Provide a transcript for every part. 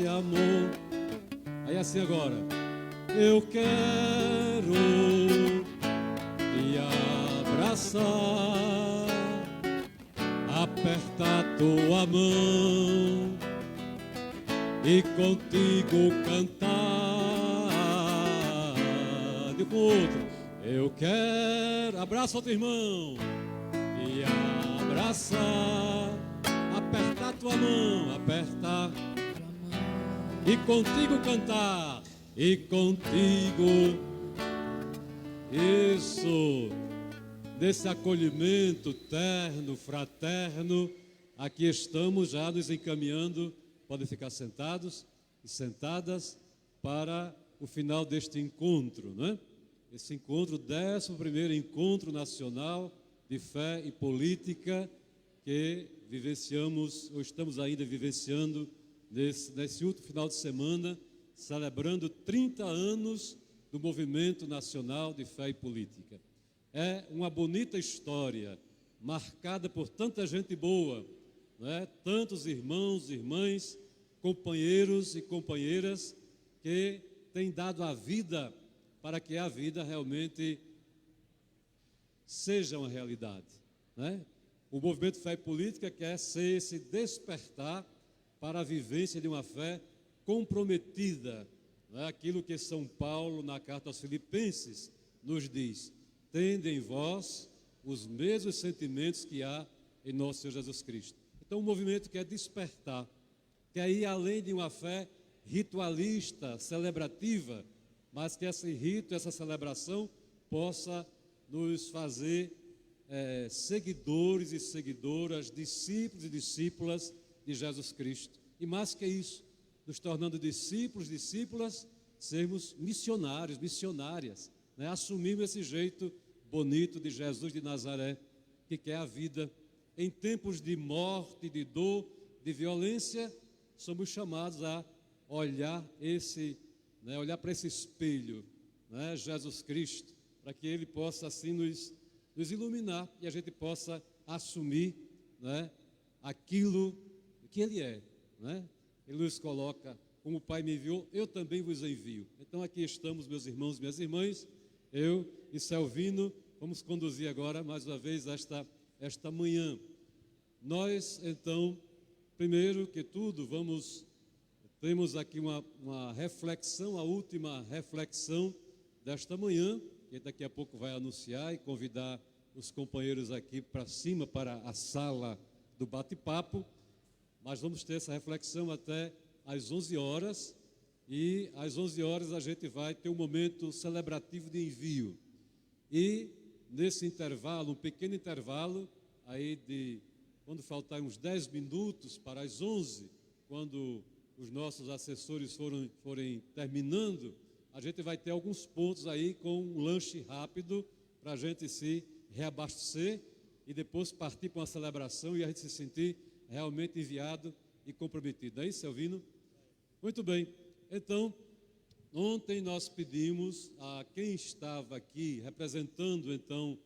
deste amor. Aí assim agora. Eu quero te abraçar, apertar tua mão e contigo cantar. De outro, eu quero, abraça outro irmão, te abraçar, apertar tua mão, apertar e contigo cantar, e contigo, isso, desse acolhimento terno, fraterno, aqui estamos já nos encaminhando, podem ficar sentados e sentadas para o final deste encontro, não é? Esse encontro, 11º Encontro Nacional de Fé e Política, que vivenciamos, ou estamos ainda vivenciando, nesse último final de semana, celebrando 30 anos do Movimento Nacional de Fé e Política. É uma bonita história, marcada por tanta gente boa, né? Tantos irmãos, irmãs, companheiros e companheiras que têm dado a vida para que a vida realmente seja uma realidade, né? O Movimento Fé e Política quer ser esse despertar para a vivência de uma fé comprometida, né? Aquilo que São Paulo, na carta aos Filipenses, nos diz: tende em vós os mesmos sentimentos que há em nosso Senhor Jesus Cristo. Então o movimento quer despertar, quer ir além de uma fé ritualista, celebrativa, mas que esse rito, essa celebração possa nos fazer seguidores e seguidoras, discípulos e discípulas de Jesus Cristo. E mais que isso, nos tornando discípulos, discípulas, sermos missionários, missionárias, né? Assumirmos esse jeito bonito de Jesus de Nazaré, que quer a vida. Em tempos de morte, de dor, de violência, somos chamados a olhar olhar para esse espelho, né? Jesus Cristo, para que Ele possa assim nos iluminar e a gente possa assumir, né, aquilo que Ele é, né? Ele nos coloca, como o Pai me enviou, eu também vos envio. Então aqui estamos, meus irmãos e minhas irmãs, eu e Selvino, vamos conduzir agora mais uma vez esta manhã. Nós, então, primeiro que tudo, temos aqui uma reflexão, a última reflexão desta manhã, que daqui a pouco vai anunciar e convidar os companheiros aqui para cima, para a sala do bate-papo. Mas vamos ter essa reflexão até às 11 horas, e às 11 horas a gente vai ter um momento celebrativo de envio. E nesse intervalo, um pequeno intervalo, aí quando faltar uns 10 minutos para as 11, quando os nossos assessores forem terminando, a gente vai ter alguns pontos aí com um lanche rápido para a gente se reabastecer e depois partir para uma celebração e a gente se sentir realmente enviado e comprometido. É isso, Selvino? Muito bem. Então, ontem nós pedimos a quem estava aqui representando, então,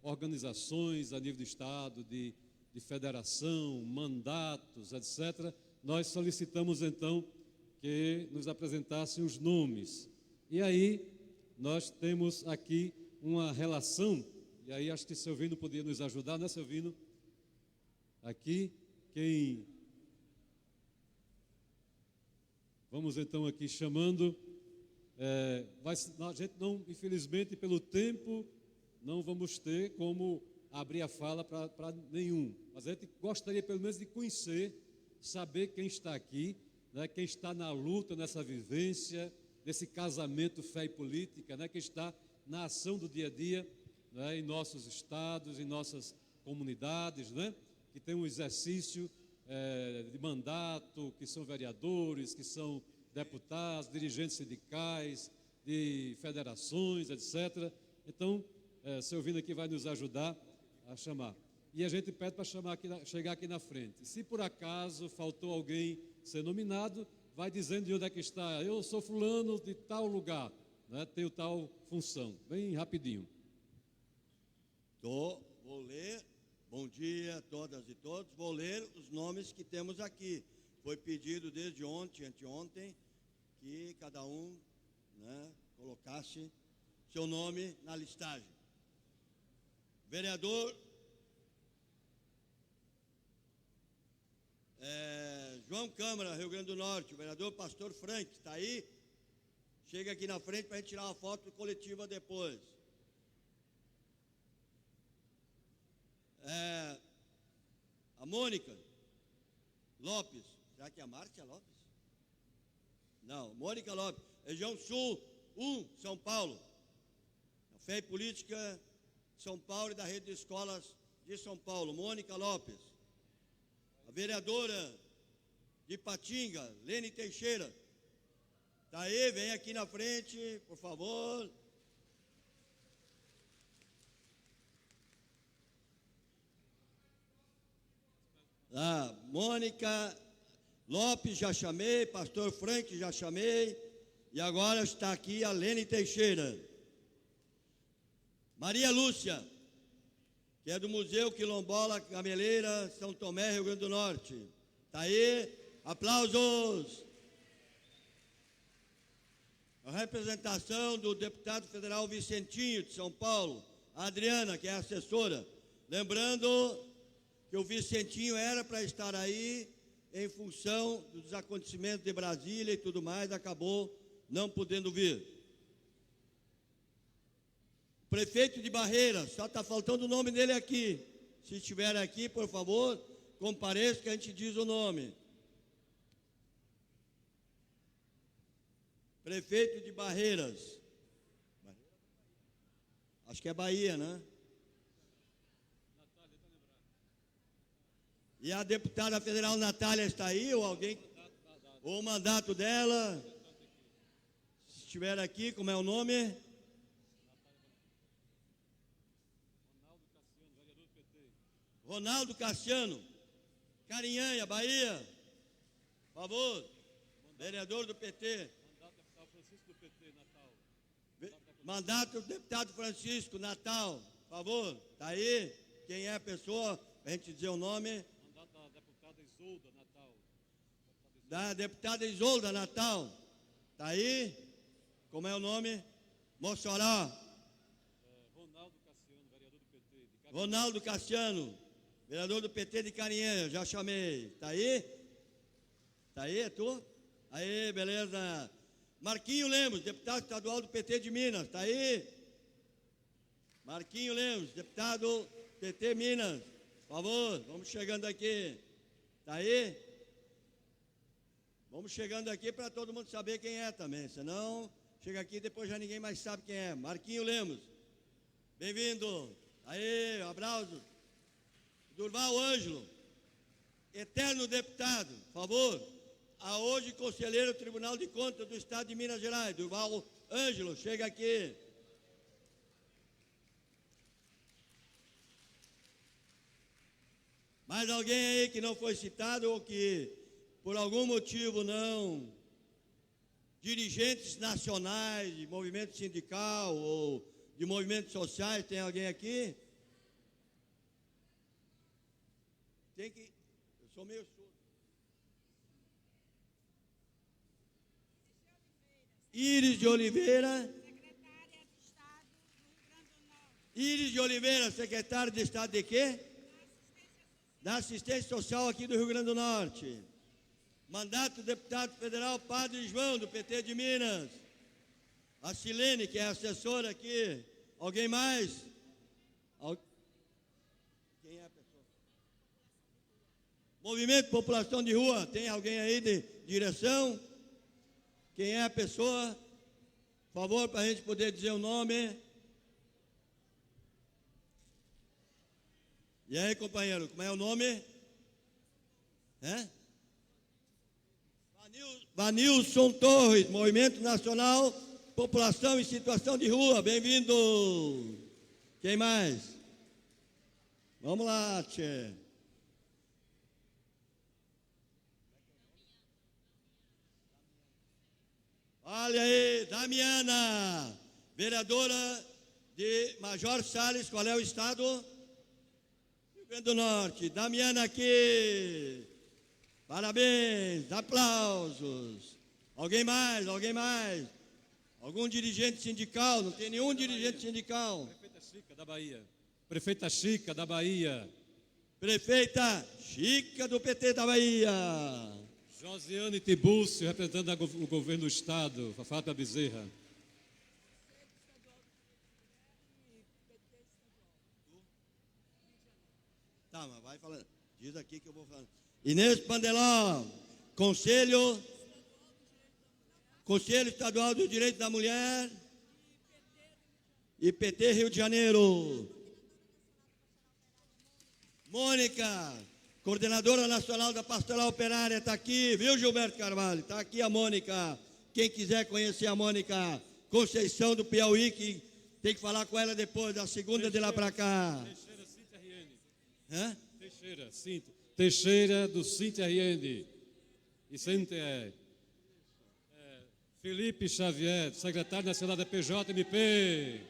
organizações a nível de Estado, de federação, mandatos, etc., nós solicitamos, então, que nos apresentassem os nomes. E aí, nós temos aqui uma relação, e aí acho que Selvino poderia nos ajudar, né, Selvino? Aqui, vamos então aqui chamando, a gente não, infelizmente, pelo tempo, não vamos ter como abrir a fala para nenhum, mas a gente gostaria pelo menos de conhecer, saber quem está aqui, né, quem está na luta, nessa vivência, nesse casamento fé e política, né, quem está na ação do dia a dia, né, em nossos estados, em nossas comunidades, né, que tem um exercício de mandato, que são vereadores, que são deputados, dirigentes sindicais, de federações, etc. Então, Selvino aqui vai nos ajudar a chamar. E a gente pede para chegar aqui na frente. Se por acaso faltou alguém ser nominado, vai dizendo de onde é que está. Eu sou fulano de tal lugar, né? Tenho tal função. Bem rapidinho. Vou ler. Bom dia a todas e todos. Vou ler os nomes que temos aqui. Foi pedido desde ontem, anteontem, que cada um, né, colocasse seu nome na listagem. Vereador João Câmara, Rio Grande do Norte, o vereador Pastor Frank, está aí? Chega aqui na frente para a gente tirar uma foto coletiva depois. A Mônica Lopes, será que é a Márcia Lopes? Não, Mônica Lopes, região Sul 1, São Paulo. Fé e Política, São Paulo e da Rede de Escolas de São Paulo, Mônica Lopes. A vereadora de Patinga, Lene Teixeira. Está aí, vem aqui na frente, por favor. Mônica Lopes, já chamei. Pastor Frank, já chamei. E agora está aqui a Lene Teixeira. Maria Lúcia, que é do Museu Quilombola Gameleira, São Tomé, Rio Grande do Norte. Está aí, aplausos. A representação do deputado federal Vicentinho, de São Paulo, a Adriana, que é assessora. Lembrando que o Vicentinho era para estar aí em função dos acontecimentos de Brasília e tudo mais, acabou não podendo vir. Prefeito de Barreiras, só está faltando o nome dele aqui. Se estiver aqui, por favor, compareça que a gente diz o nome. Prefeito de Barreiras. Acho que é Bahia, né? E a deputada federal Natália está aí, ou alguém? Ou o mandato dela? Se estiver aqui, como é o nome? Ronaldo Cassiano, Carinhanha, Bahia. Por favor, vereador do PT. Mandato do deputado Francisco, Natal. Por favor, está aí? Quem é a pessoa? Para a gente dizer o nome. Mandato da deputada Isolda, Natal. Da deputada Isolda, Natal. Está aí? Como é o nome? Mossoró. Ronaldo Cassiano, vereador do PT. Ronaldo Cassiano, vereador do PT de Carinhanha, já chamei. Está aí? Está aí, é tu? Aí, beleza. Marquinho Lemos, deputado estadual do PT de Minas, está aí? Marquinho Lemos, deputado PT Minas, por favor, vamos chegando aqui. Está aí? Vamos chegando aqui para todo mundo saber quem é também, senão chega aqui e depois já ninguém mais sabe quem é. Marquinho Lemos, bem-vindo. Aí, um abraço. Durval Ângelo, eterno deputado, por favor. A hoje conselheiro do Tribunal de Contas do Estado de Minas Gerais, Durval Ângelo, chega aqui. Mais alguém aí que não foi citado ou que por algum motivo não? Dirigentes nacionais de movimento sindical ou de movimentos sociais, tem alguém aqui? Tem que... Eu sou meio surdo. Iris de Oliveira. Secretária de Estado do Rio Grande do Norte. Iris de Oliveira, secretária de Estado de quê? Da Assistência Social aqui do Rio Grande do Norte. Mandato do deputado federal Padre João, do PT de Minas. A Silene, que é assessora aqui. Alguém mais? Quem é a pessoa? Movimento População de Rua. Tem alguém aí de direção? Quem é a pessoa? Por favor, para a gente poder dizer o nome. E aí, companheiro, como é o nome? Vanilson Torres, Movimento Nacional População em Situação de Rua. Bem-vindo. Quem mais? Vamos lá, tchê. Olha aí, Damiana, vereadora de Major Salles, qual é o estado? Rio Grande do Norte. Damiana aqui. Parabéns, aplausos. Alguém mais, alguém mais? Algum dirigente sindical? Não tem nenhum dirigente sindical. Prefeita Chica da Bahia. Prefeita Chica da Bahia. Prefeita Chica do PT da Bahia. Josiane Tibúrcio, representando o governo do Estado, Fátima Bezerra. Tá, mas vai falando. Diz aqui que eu vou falando. Inês Pandeló, Conselho Estadual do Direito da Mulher e PT Rio de Janeiro. Mônica, coordenadora nacional da Pastoral Operária, está aqui, viu, Gilberto Carvalho? Está aqui a Mônica. Quem quiser conhecer a Mônica Conceição do Piauí, que tem que falar com ela depois, da segunda de lá para cá. Teixeira, Cíntia Riene. Hã? Teixeira, Cíntia. Teixeira do Cíntia Riene. E Cíntia Felipe Xavier, secretário nacional da PJMP.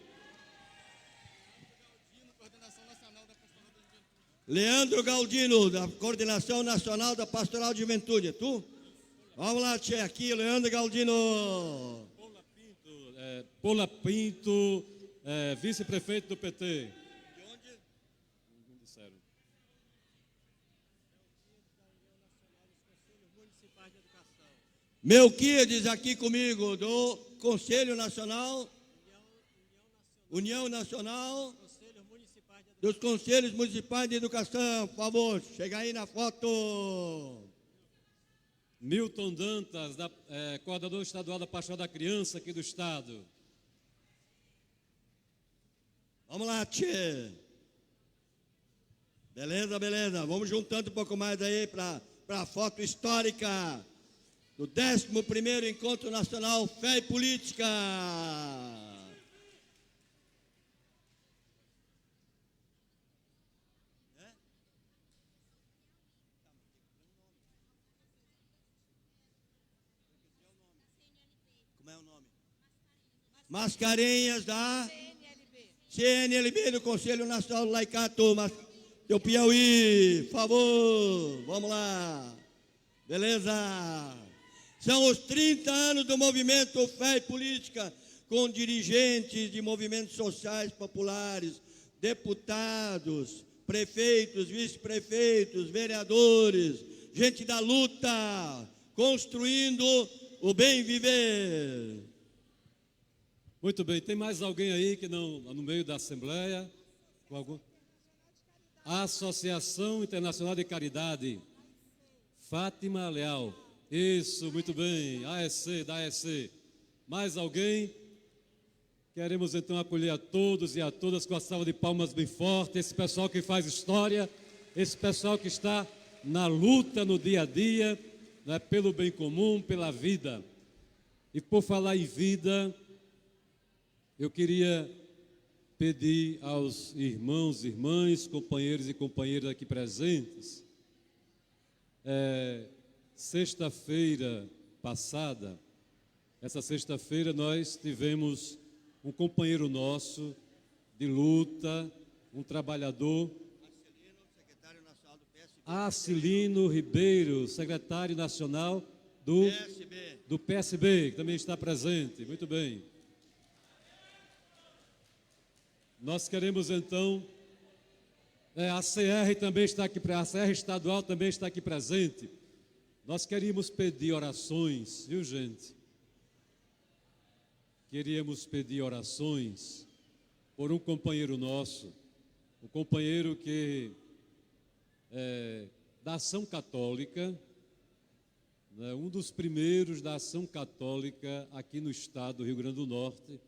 Leandro Galdino, da Coordenação Nacional da Pastoral de Juventude. É tu? Vamos lá, tchê, aqui, Leandro Galdino. Paula Pinto, vice-prefeito do PT. De onde? Não disseram. Melquiades aqui comigo, do Conselho Nacional, União Nacional dos Conselhos Municipais de Educação. Por favor, chega aí na foto. Milton Dantas, coordenador estadual da Pastoral da Criança aqui do Estado. Vamos lá, tchê. Beleza, beleza. Vamos juntando um pouco mais aí para a foto histórica do 11º Encontro Nacional Fé e Política. Como é o nome? Mascarenhas da CNLB do Conselho Nacional do Laicato do Piauí. Por favor, vamos lá. Beleza? São os 30 anos do movimento Fé e Política, com dirigentes de movimentos sociais populares, deputados, prefeitos, vice-prefeitos, vereadores, gente da luta, construindo o bem viver. Muito bem, tem mais alguém aí que não, no meio da Assembleia? Com algum? Associação Internacional de Caridade. Fátima Leal. Isso, muito bem. AEC, da AEC. Mais alguém? Queremos então acolher a todos e a todas com a salva de palmas bem forte. Esse pessoal que faz história, esse pessoal que está na luta no dia a dia, né, pelo bem comum, pela vida. E por falar em vida, eu queria pedir aos irmãos, irmãs, companheiros e companheiras aqui presentes, sexta-feira passada, essa sexta-feira nós tivemos um companheiro nosso de luta, um trabalhador, Acilino Ribeiro, secretário nacional do PSB, que também está presente. Muito bem. Nós queremos então, a CR também está aqui, a CR estadual também está aqui presente. Nós queríamos pedir orações, viu, gente? Queríamos pedir orações por um companheiro nosso, um companheiro que da Ação Católica, né, um dos primeiros da Ação Católica aqui no estado do Rio Grande do Norte,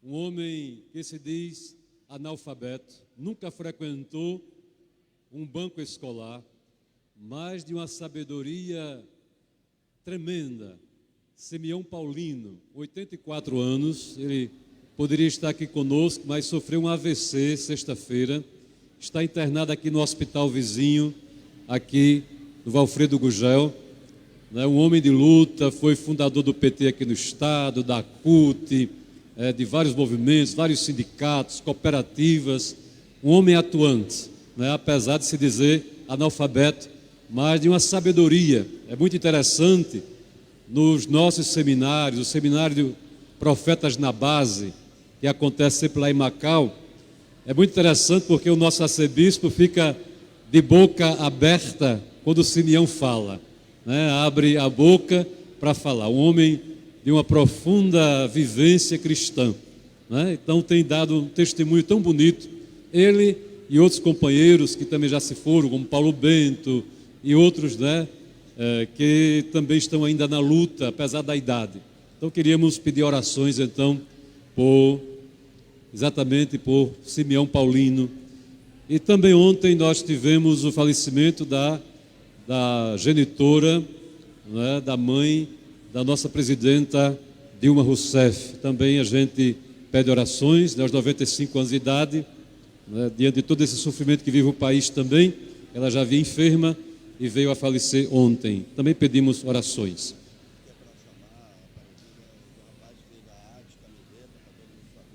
um homem que se diz analfabeto, nunca frequentou um banco escolar, mas de uma sabedoria tremenda. Simeão Paulino, 84 anos, ele poderia estar aqui conosco, mas sofreu um AVC sexta-feira, está internado aqui no hospital vizinho, aqui no Valfredo Gugel, né, um homem de luta, foi fundador do PT aqui no estado, da CUT, de vários movimentos, vários sindicatos, cooperativas, um homem atuante, né, apesar de se dizer analfabeto, mas de uma sabedoria. É muito interessante nos nossos seminários, o seminário de Profetas na Base, que acontece sempre lá em Macau. É muito interessante porque o nosso arcebispo fica de boca aberta quando o Simeão fala, né? Abre a boca para falar. Um homem de uma profunda vivência cristã, né? Então tem dado um testemunho tão bonito. Ele e outros companheiros que também já se foram, como Paulo Bento e outros, né? Que também estão ainda na luta, apesar da idade. Então queríamos pedir orações, então, exatamente por Simeão Paulino. E também ontem nós tivemos o falecimento da genitora, né, da mãe da nossa presidenta Dilma Rousseff. Também a gente pede orações, né, aos 95 anos de idade, né, diante de todo esse sofrimento que vive o país também. Ela já vinha enferma e veio a falecer ontem. Também pedimos orações.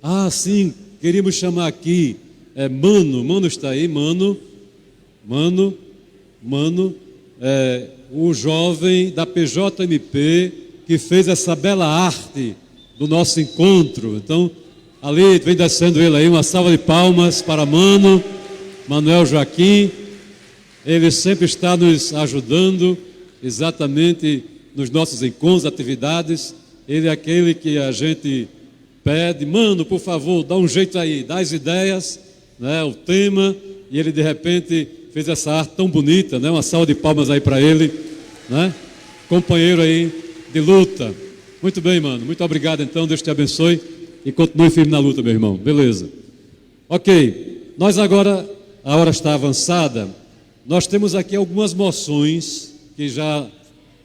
Ah, sim, queríamos chamar aqui Mano está aí, Mano, o jovem da PJMP que fez essa bela arte do nosso encontro. Então, ali vem descendo ele aí, uma salva de palmas para Mano, Manuel Joaquim. Ele sempre está nos ajudando, exatamente nos nossos encontros, atividades. Ele é aquele que a gente pede, Mano, por favor, dá um jeito aí, dá as ideias, né, o tema, e ele de repente fez essa arte tão bonita, né, uma salva de palmas aí para ele, né, companheiro aí de luta. Muito bem, Mano, muito obrigado então, Deus te abençoe e continue firme na luta, meu irmão, beleza. Ok, nós agora, a hora está avançada, nós temos aqui algumas moções que já,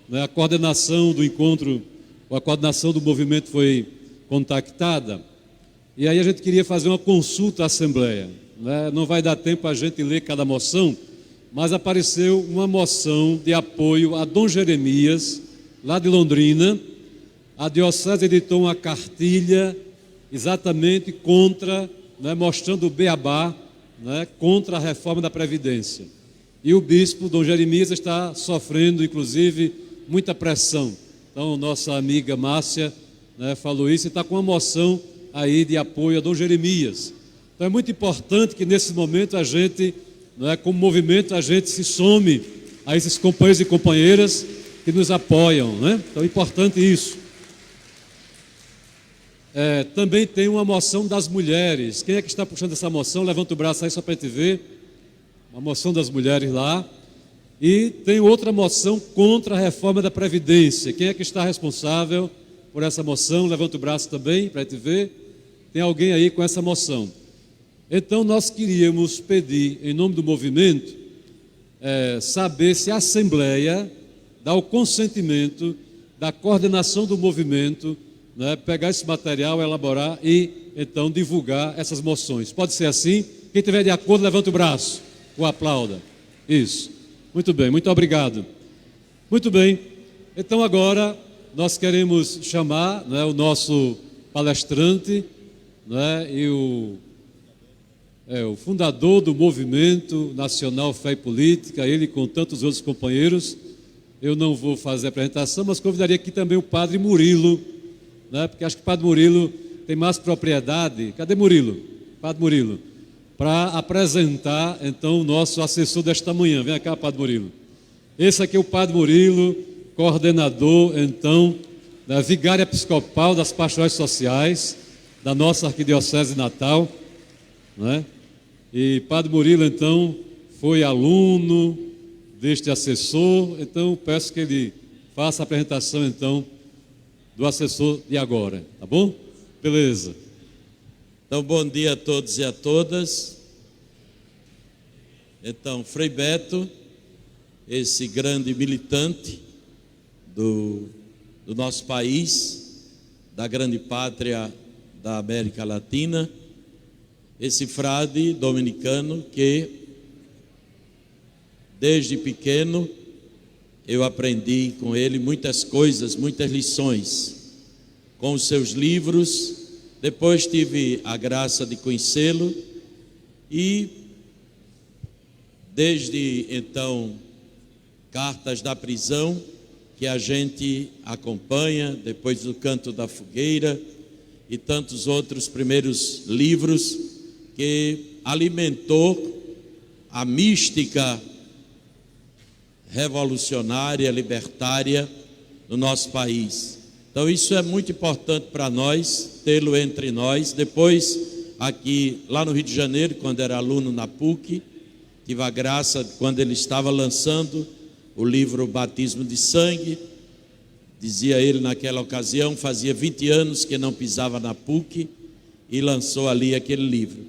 né, a coordenação do encontro, a coordenação do movimento foi contactada, e aí a gente queria fazer uma consulta à Assembleia, né? Não vai dar tempo a gente ler cada moção, mas apareceu uma moção de apoio a Dom Jeremias, lá de Londrina. A Diocese editou uma cartilha exatamente contra, né, mostrando o beabá, né, contra a reforma da Previdência. E o bispo, Dom Jeremias, está sofrendo, inclusive, muita pressão. Então, nossa amiga Márcia, né, falou isso e está com uma moção aí de apoio a Dom Jeremias. Então é muito importante que nesse momento a gente, né, como movimento, a gente se some a esses companheiros e companheiras que nos apoiam, né? Então é importante isso. Também tem uma moção das mulheres. Quem é que está puxando essa moção? Levanta o braço aí só para a gente ver. Uma moção das mulheres lá. E tem outra moção contra a reforma da Previdência. Quem é que está responsável por essa moção? Levanta o braço também para a gente ver. Tem alguém aí com essa moção. Então nós queríamos pedir, em nome do movimento, saber se a Assembleia dá o consentimento da coordenação do movimento, né, pegar esse material, elaborar e então divulgar essas moções. Pode ser assim? Quem estiver de acordo, levanta o braço, ou aplauda. Isso. Muito bem, muito obrigado. Muito bem. Então agora nós queremos chamar, né, o nosso palestrante, né, e o fundador do Movimento Nacional Fé e Política, ele com tantos outros companheiros. Eu não vou fazer a apresentação, mas convidaria aqui também o Padre Murilo, né, porque acho que o Padre Murilo tem mais propriedade. Cadê Murilo? Padre Murilo, para apresentar então o nosso assessor desta manhã. Vem cá, Padre Murilo. Esse aqui é o Padre Murilo, coordenador então da Vigária Episcopal das Pastorais Sociais da nossa Arquidiocese de Natal, né? E Padre Murilo então foi aluno deste assessor, então peço que ele faça a apresentação então do assessor de agora, tá bom? Beleza. Então, bom dia a todos e a todas. Então, Frei Beto, esse grande militante do nosso país, da grande pátria da América Latina, esse frade dominicano que, desde pequeno, eu aprendi com ele muitas coisas, muitas lições, com os seus livros. Depois tive a graça de conhecê-lo e, desde então, Cartas da Prisão, que a gente acompanha, depois do Canto da Fogueira e tantos outros primeiros livros que alimentou a mística revolucionária, libertária no nosso país. Então isso é muito importante para nós, tê-lo entre nós. Depois, aqui, lá no Rio de Janeiro, quando era aluno na PUC, tive a graça, quando ele estava lançando o livro Batismo de Sangue, dizia ele naquela ocasião, fazia 20 anos que não pisava na PUC e lançou ali aquele livro.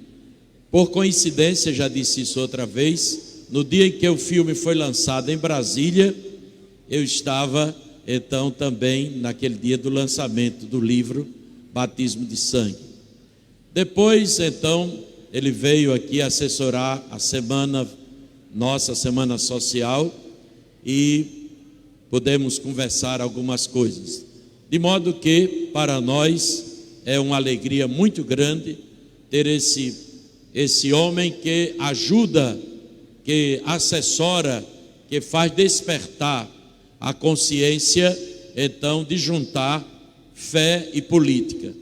Por coincidência, já disse isso outra vez, no dia em que o filme foi lançado em Brasília, eu estava então também naquele dia do lançamento do livro Batismo de Sangue. Depois, então, ele veio aqui assessorar a nossa semana social, e podemos conversar algumas coisas. De modo que, para nós, é uma alegria muito grande ter esse homem que ajuda, que assessora, que faz despertar a consciência, então, de juntar fé e política.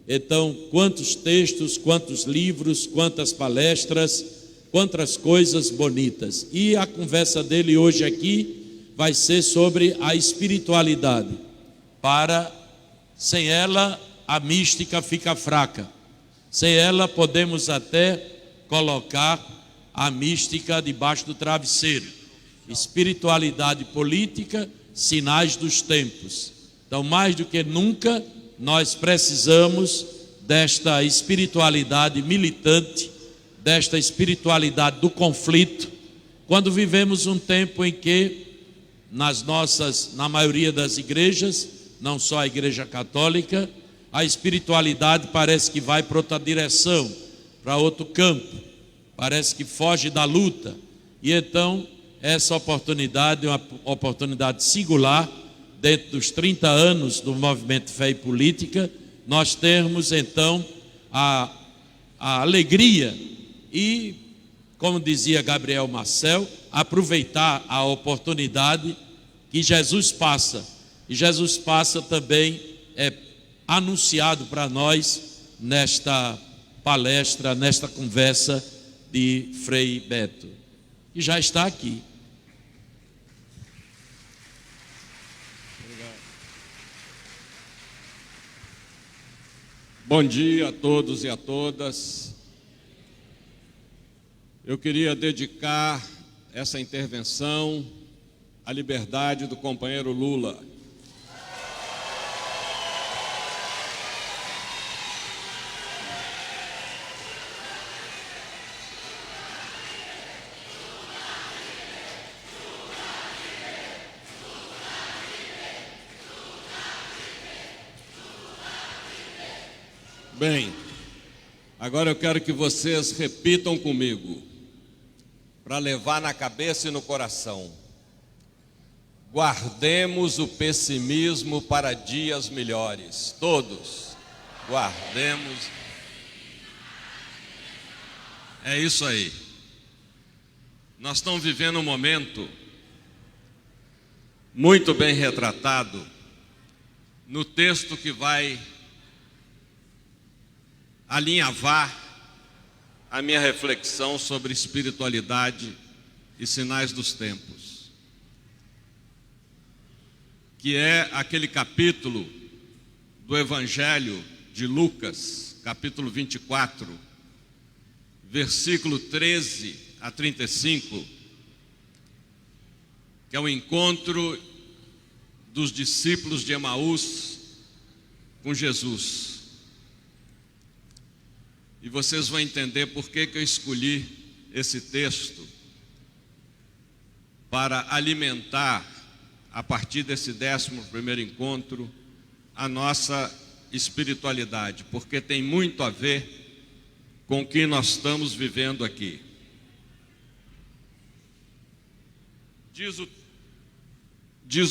Então, quantos textos, quantos livros, quantas palestras, quantas coisas bonitas. E a conversa dele hoje aqui vai ser sobre a espiritualidade. Sem ela, a mística fica fraca. Sem ela, podemos até colocar a mística debaixo do travesseiro. Espiritualidade política, sinais dos tempos. Então, mais do que nunca, nós precisamos desta espiritualidade militante, desta espiritualidade do conflito, quando vivemos um tempo em que na maioria das igrejas, não só a Igreja Católica, a espiritualidade parece que vai para outra direção, para outro campo, parece que foge da luta. E então, essa oportunidade é uma oportunidade singular, dentro dos 30 anos do movimento Fé e Política, nós termos então a alegria e, como dizia Gabriel Marcel, aproveitar a oportunidade que Jesus passa. E Jesus passa também é anunciado para nós nesta palestra, nesta conversa de Frei Beto, que já está aqui. Bom dia a todos e a todas. Eu queria dedicar essa intervenção à liberdade do companheiro Lula. Bem, agora eu quero que vocês repitam comigo, para levar na cabeça e no coração. Guardemos o pessimismo para dias melhores. Todos, guardemos. É isso aí. Nós estamos vivendo um momento muito bem retratado no texto que vai alinhavar a minha reflexão sobre espiritualidade e sinais dos tempos, que é aquele capítulo do Evangelho de Lucas, capítulo 24, versículo 13 a 35, que é o encontro dos discípulos de Emaús com Jesus. E vocês vão entender por que eu escolhi esse texto para alimentar, a partir desse 11º encontro, a nossa espiritualidade, porque tem muito a ver com o que nós estamos vivendo aqui. Diz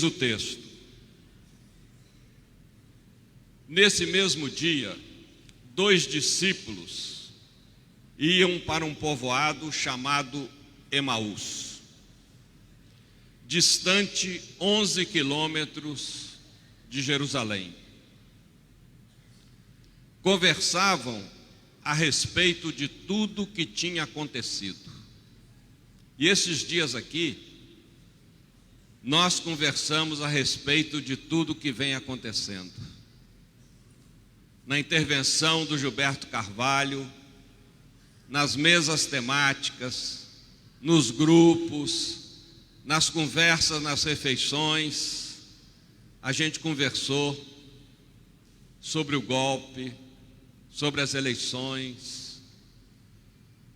o texto: nesse mesmo dia, 2 discípulos iam para um povoado chamado Emaús, distante 11 quilômetros de Jerusalém. Conversavam a respeito de tudo que tinha acontecido. E esses dias aqui, nós conversamos a respeito de tudo que vem acontecendo. Na intervenção do Gilberto Carvalho, nas mesas temáticas, nos grupos, nas conversas, nas refeições, a gente conversou sobre o golpe, sobre as eleições,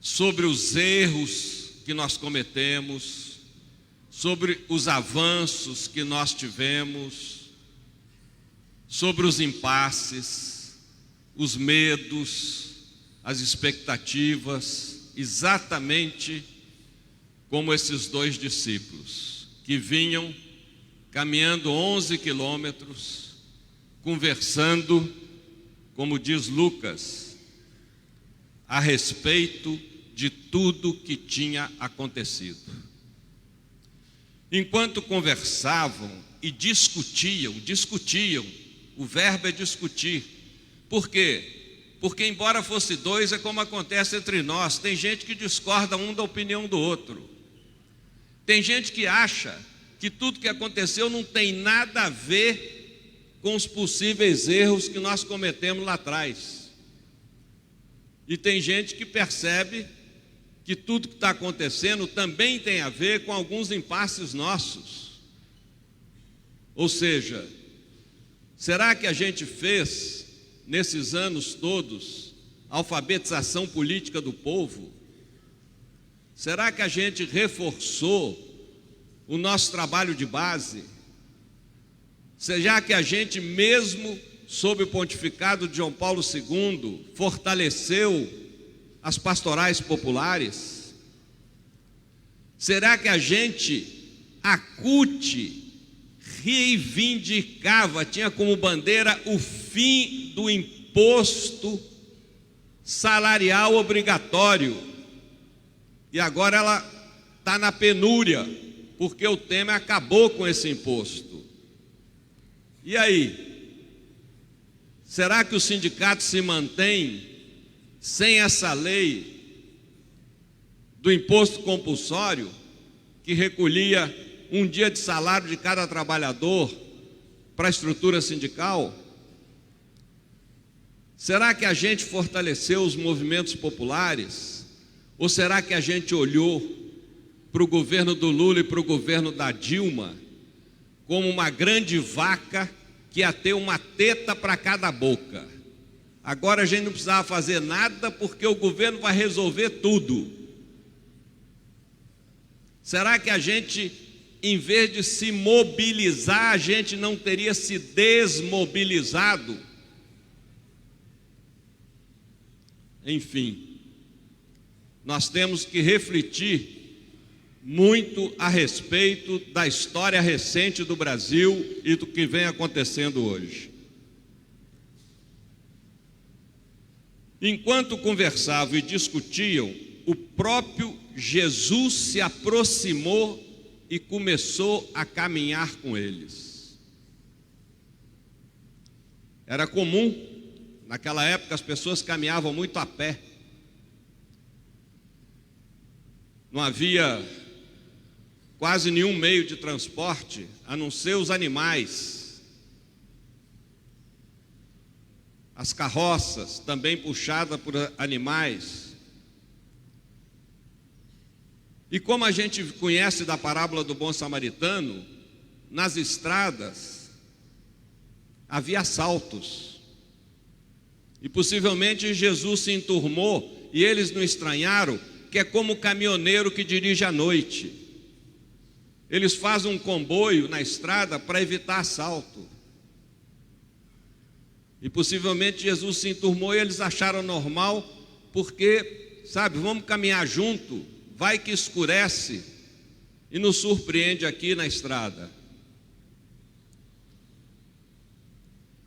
sobre os erros que nós cometemos, sobre os avanços que nós tivemos, sobre os impasses, os medos, as expectativas, exatamente como esses dois discípulos que vinham caminhando 11 quilômetros, conversando, como diz Lucas, a respeito de tudo que tinha acontecido. Enquanto conversavam e discutiam, o verbo é discutir. Por quê? Porque embora fosse dois, é como acontece entre nós, tem gente que discorda um da opinião do outro. Tem gente que acha que tudo que aconteceu não tem nada a ver com os possíveis erros que nós cometemos lá atrás. E tem gente que percebe que tudo que está acontecendo também tem a ver com alguns impasses nossos. Ou seja, será que a gente fez, nesses anos todos, a alfabetização política do povo? Será que a gente reforçou o nosso trabalho de base? Será que a gente, mesmo sob o pontificado de João Paulo II, fortaleceu as pastorais populares? Será que a gente, a CUT, reivindicava, tinha como bandeira o fim do imposto salarial obrigatório? E agora ela está na penúria, porque o Temer acabou com esse imposto. E aí? Será que o sindicato se mantém sem essa lei do imposto compulsório, que recolhia um dia de salário de cada trabalhador para a estrutura sindical? Será que a gente fortaleceu os movimentos populares? Ou será que a gente olhou para o governo do Lula e para o governo da Dilma como uma grande vaca que ia ter uma teta para cada boca? Agora a gente não precisava fazer nada porque o governo vai resolver tudo. Será que a gente, em vez de se mobilizar, a gente não teria se desmobilizado? Enfim, nós temos que refletir muito a respeito da história recente do Brasil e do que vem acontecendo hoje. Enquanto conversavam e discutiam, o próprio Jesus se aproximou e começou a caminhar com eles. Era comum, naquela época as pessoas caminhavam muito a pé. Não havia quase nenhum meio de transporte, a não ser os animais. As carroças, também puxadas por animais. E como a gente conhece da parábola do bom samaritano, nas estradas havia assaltos. E possivelmente Jesus se enturmou e eles não estranharam, que é como o caminhoneiro que dirige à noite. Eles fazem um comboio na estrada para evitar assalto. E possivelmente Jesus se enturmou e eles acharam normal, porque, sabe, vamos caminhar junto, vai que escurece e nos surpreende aqui na estrada.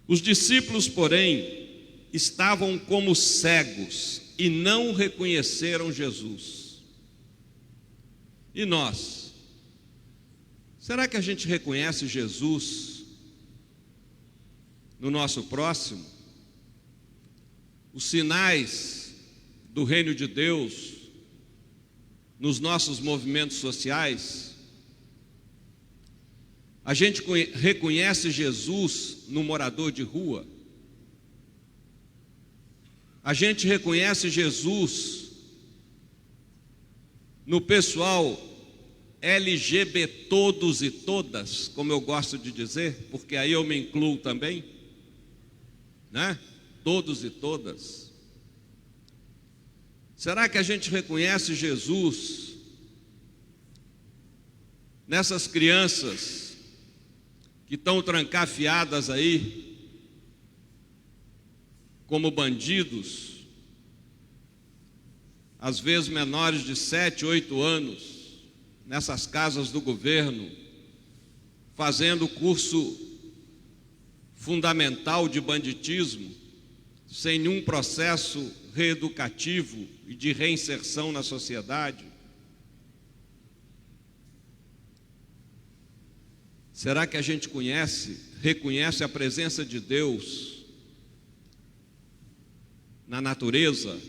Os discípulos, porém, estavam como cegos e não reconheceram Jesus. E nós? Será que a gente reconhece Jesus no nosso próximo? Os sinais do reino de Deus nos nossos movimentos sociais? A gente reconhece Jesus no morador de rua? A gente reconhece Jesus no pessoal LGBT todos e todas, como eu gosto de dizer, porque aí eu me incluo também, né? Todos e todas. Será que a gente reconhece Jesus nessas crianças que estão trancafiadas aí como bandidos, às vezes menores de 7, 8 anos, nessas casas do governo, fazendo curso fundamental de banditismo, sem nenhum processo reeducativo e de reinserção na sociedade? Será que a gente reconhece a presença de Deus na natureza?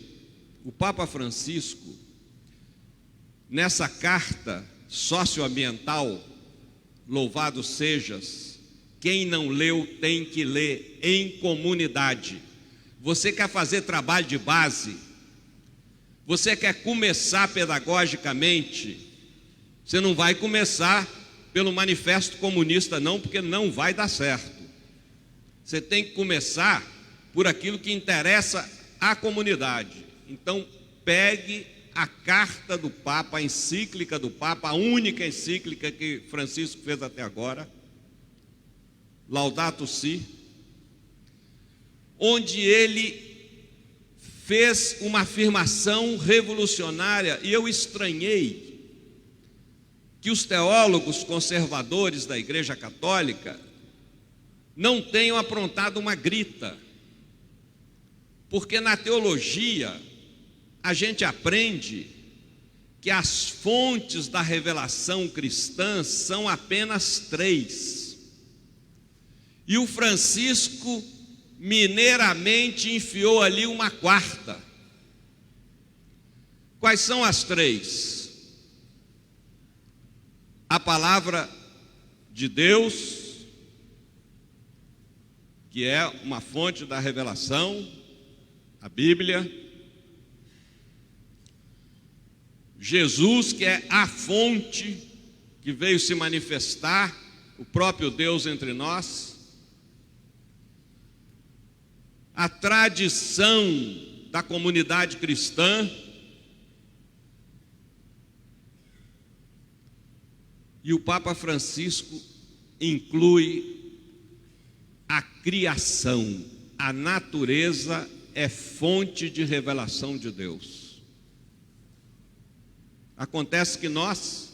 O Papa Francisco, nessa carta socioambiental, louvado sejas, quem não leu tem que ler em comunidade. Você quer fazer trabalho de base? Você quer começar pedagogicamente? Você não vai começar pelo Manifesto Comunista não, porque não vai dar certo. Você tem que começar por aquilo que interessa à comunidade. Então, pegue a carta do Papa, a encíclica do Papa, a única encíclica que Francisco fez até agora, Laudato Si, onde ele fez uma afirmação revolucionária, e eu estranhei que os teólogos conservadores da Igreja Católica não tenham aprontado uma grita, porque na teologia a gente aprende que as fontes da revelação cristã são apenas 3. E o Francisco mineiramente enfiou ali uma 4ª. Quais são as 3? A palavra de Deus, que é uma fonte da revelação, a Bíblia. Jesus, que é a fonte que veio se manifestar, o próprio Deus entre nós. A tradição da comunidade cristã. E o Papa Francisco inclui a criação. A natureza é fonte de revelação de Deus. Acontece que nós,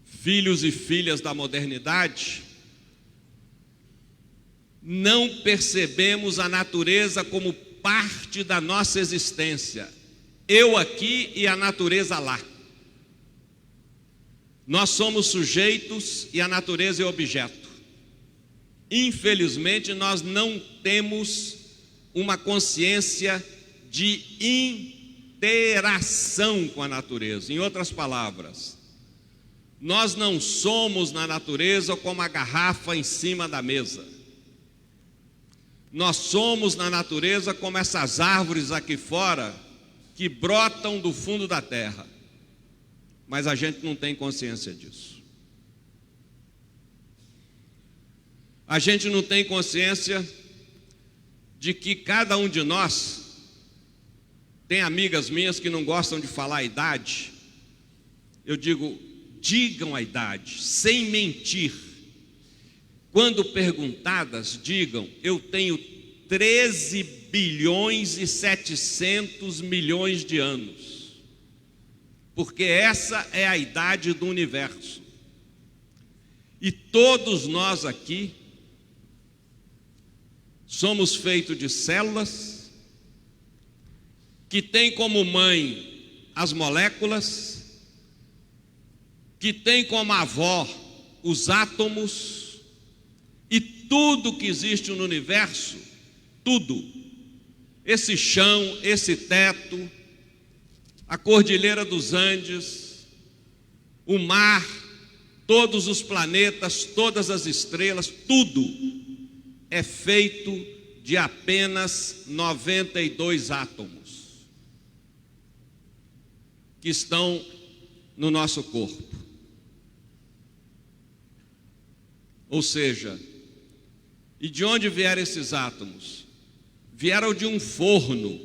filhos e filhas da modernidade, não percebemos a natureza como parte da nossa existência. Eu aqui e a natureza lá. Nós somos sujeitos e a natureza é objeto. Infelizmente, nós não temos uma consciência de interação com a natureza. Em outras palavras, nós não somos na natureza como a garrafa em cima da mesa. Nós somos na natureza como essas árvores aqui fora que brotam do fundo da terra. Mas a gente não tem consciência disso. A gente não tem consciência de que cada um de nós tem amigas minhas que não gostam de falar a idade. Eu digo, digam a idade, sem mentir. Quando perguntadas, digam, eu tenho 13 bilhões e 700 milhões de anos. Porque essa é a idade do universo. E todos nós aqui somos feitos de células que têm como mãe as moléculas, que tem como avó os átomos e tudo que existe no universo, tudo, esse chão, esse teto, a Cordilheira dos Andes, o mar, todos os planetas, todas as estrelas, tudo é feito de apenas 92 átomos que estão no nosso corpo. Ou seja, e de onde vieram esses átomos? Vieram de um forno.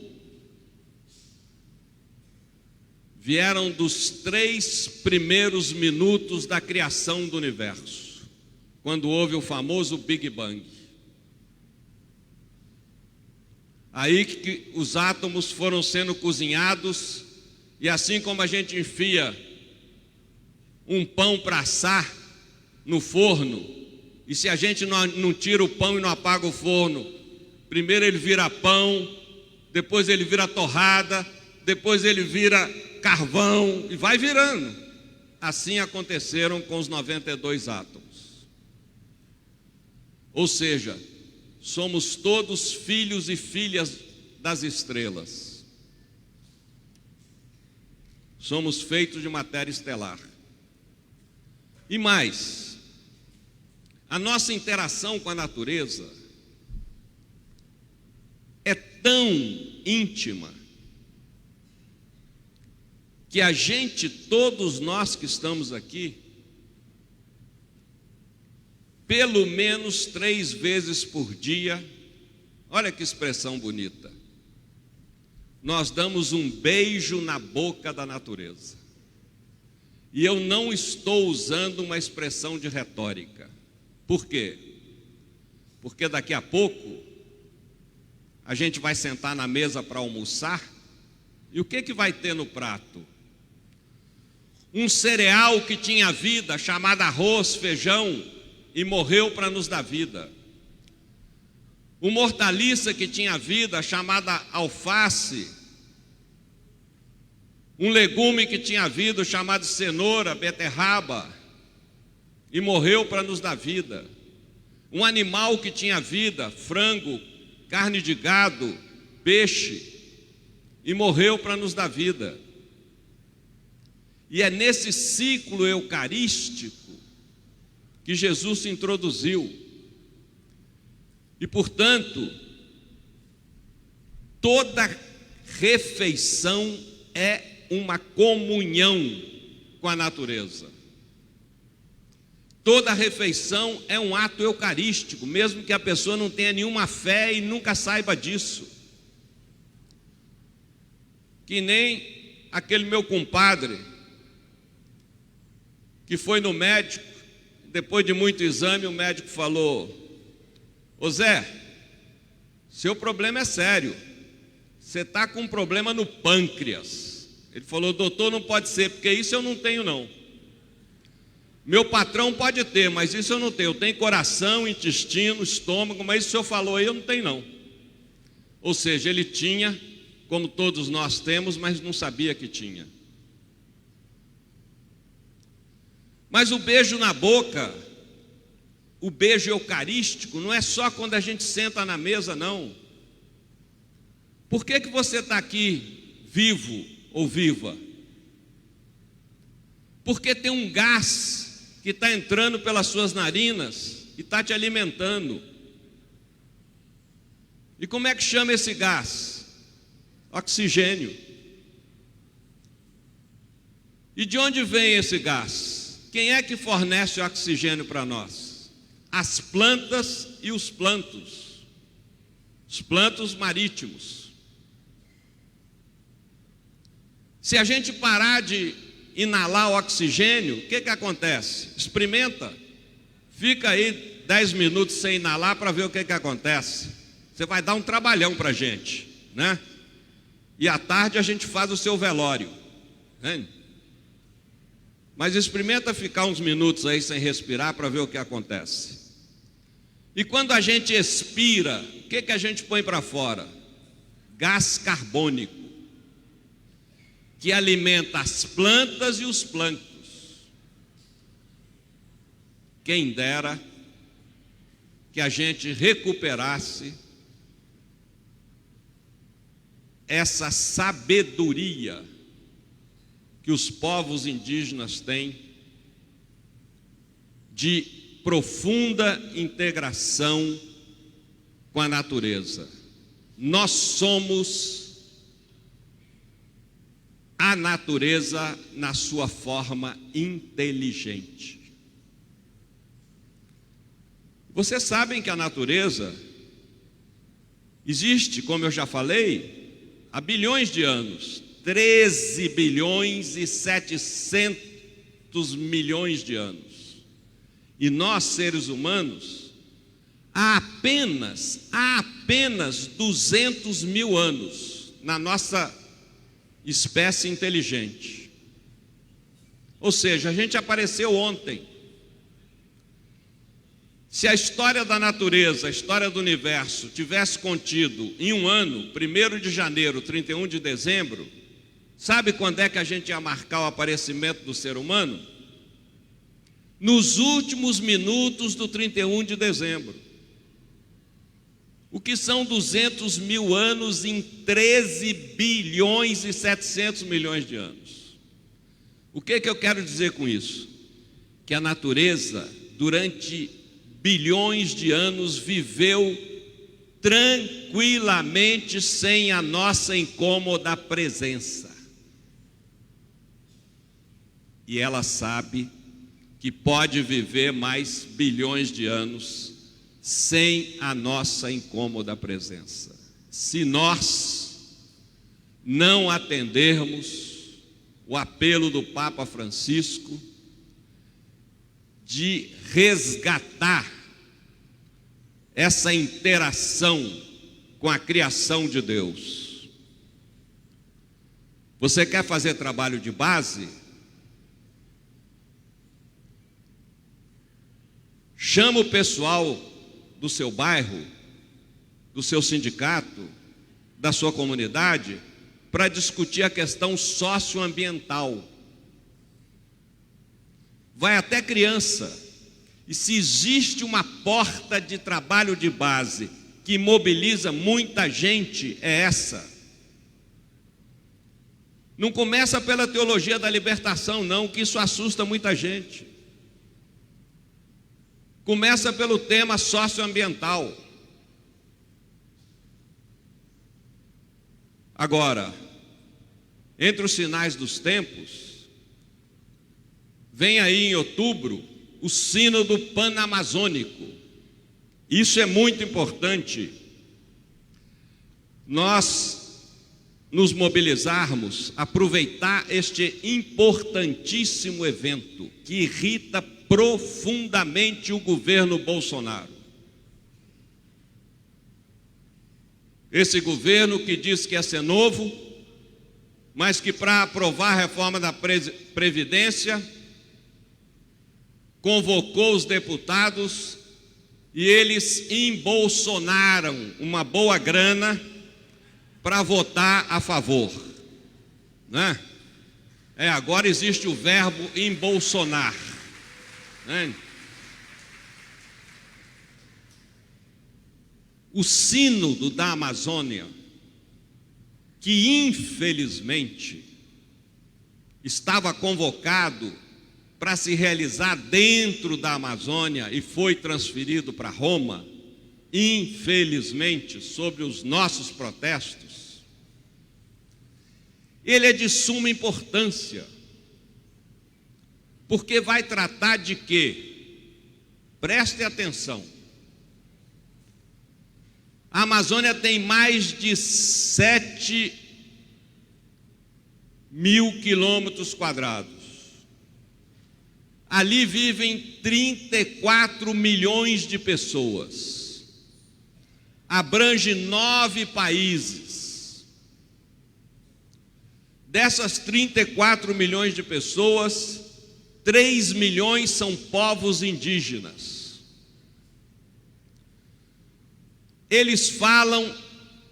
Vieram dos 3 primeiros minutos da criação do universo, quando houve o famoso Big Bang. Aí que os átomos foram sendo cozinhados, e assim como a gente enfia um pão para assar no forno, e se a gente não tira o pão e não apaga o forno, primeiro ele vira pão, depois ele vira torrada, depois ele vira carvão, e vai virando. Assim aconteceram com os 92 átomos. Ou seja, somos todos filhos e filhas das estrelas. Somos feitos de matéria estelar. E mais, a nossa interação com a natureza é tão íntima que a gente, todos nós que estamos aqui, pelo menos 3 vezes por dia, olha que expressão bonita, nós damos um beijo na boca da natureza. E eu não estou usando uma expressão de retórica. Por quê? Porque daqui a pouco a gente vai sentar na mesa para almoçar, e o que vai ter no prato? Um cereal que tinha vida, chamado arroz, feijão, e morreu para nos dar vida. Uma hortaliça que tinha vida, chamada alface. Um legume que tinha vida, chamado cenoura, beterraba, e morreu para nos dar vida. Um animal que tinha vida, frango, carne de gado, peixe, e morreu para nos dar vida. E é nesse ciclo eucarístico que Jesus se introduziu. E, portanto, toda refeição é uma comunhão com a natureza. Toda refeição é um ato eucarístico, mesmo que a pessoa não tenha nenhuma fé e nunca saiba disso. Que nem aquele meu compadre que foi no médico, depois de muito exame, o médico falou: ô Zé, seu problema é sério, você está com um problema no pâncreas. Ele falou: doutor, não pode ser, porque isso eu não tenho não. Meu patrão pode ter, mas isso eu não tenho. Eu tenho coração, intestino, estômago, mas isso o senhor falou aí, eu não tenho não. Ou seja, ele tinha, como todos nós temos, mas não sabia que tinha. Mas o beijo na boca, o beijo eucarístico, não é só quando a gente senta na mesa, não. Por que você está aqui vivo ou viva? Porque tem um gás que está entrando pelas suas narinas e está te alimentando. E como é que chama esse gás? Oxigênio. E de onde vem esse gás? Quem é que fornece oxigênio para nós? As plantas e os plantos marítimos. Se a gente parar de inalar o oxigênio, o que acontece? Experimenta, fica aí 10 minutos sem inalar para ver o que acontece. Você vai dar um trabalhão para a gente, né? E à tarde a gente faz o seu velório, né? Mas experimenta ficar uns minutos aí sem respirar para ver o que acontece. E quando a gente expira, o que a gente põe para fora? Gás carbônico, que alimenta as plantas e os plânctons. quem dera que a gente recuperasse essa sabedoria que os povos indígenas têm de profunda integração com a natureza. Nós somos a natureza na sua forma inteligente. Vocês sabem que a natureza existe, como eu já falei, há bilhões de anos, 13 bilhões e 700 milhões de anos. E nós, seres humanos, há apenas 200 mil anos na nossa espécie inteligente. Ou seja, a gente apareceu ontem. Se a história da natureza, a história do universo, tivesse contido em um ano, 1º de janeiro, 31 de dezembro, sabe quando é que a gente ia marcar o aparecimento do ser humano? Nos últimos minutos do 31 de dezembro. O que são 200 mil anos em 13 bilhões e 700 milhões de anos. O que eu quero dizer com isso? Que a natureza, durante bilhões de anos, viveu tranquilamente sem a nossa incômoda presença. E ela sabe que pode viver mais bilhões de anos sem a nossa incômoda presença. Se nós não atendermos o apelo do Papa Francisco de resgatar essa interação com a criação de Deus. Você quer fazer trabalho de base? Chama o pessoal do seu bairro, do seu sindicato, da sua comunidade, para discutir a questão socioambiental. Vai até criança. E se existe uma porta de trabalho de base que mobiliza muita gente, é essa. Não começa pela teologia da libertação, não, que isso assusta muita gente. Começa pelo tema socioambiental. Agora, entre os sinais dos tempos, vem aí em outubro o Sínodo Panamazônico. Isso é muito importante. Nós nos mobilizarmos, aproveitar este importantíssimo evento que irrita profundamente o governo Bolsonaro. Esse governo que diz que ia ser novo, mas que para aprovar a reforma da Previdência, convocou os deputados e eles embolsonaram uma boa grana para votar a favor, né? Agora existe o verbo embolsonar, né? O Sínodo da Amazônia, que infelizmente estava convocado para se realizar dentro da Amazônia e foi transferido para Roma, infelizmente, sobre os nossos protestos, ele é de suma importância, porque vai tratar de quê? Prestem atenção. A Amazônia tem mais de 7 mil quilômetros quadrados. Ali vivem 34 milhões de pessoas. Abrange 9 países. Dessas 34 milhões de pessoas, 3 milhões são povos indígenas. Eles falam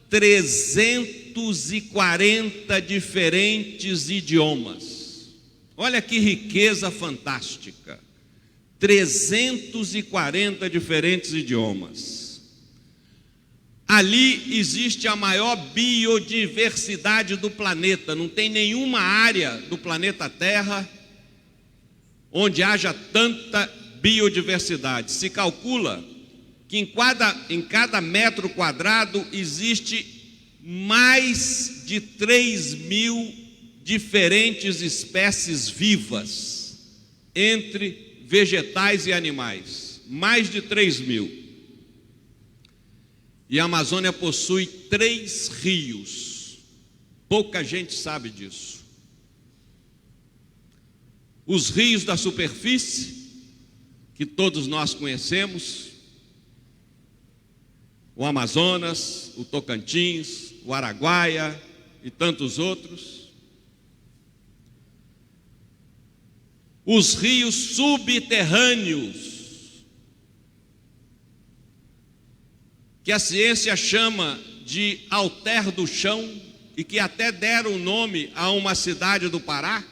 340 diferentes idiomas. Olha que riqueza fantástica. 340 diferentes idiomas. Ali existe a maior biodiversidade do planeta. Não tem nenhuma área do planeta Terra onde haja tanta biodiversidade. Se calcula que em cada metro quadrado existe mais de 3.000 diferentes espécies vivas, entre vegetais e animais. Mais de 3.000. E a Amazônia possui 3 rios. Pouca gente sabe disso. Os rios da superfície, que todos nós conhecemos, o Amazonas, o Tocantins, o Araguaia e tantos outros. Os rios subterrâneos, que a ciência chama de alter do chão, e que até deram o nome a uma cidade do Pará,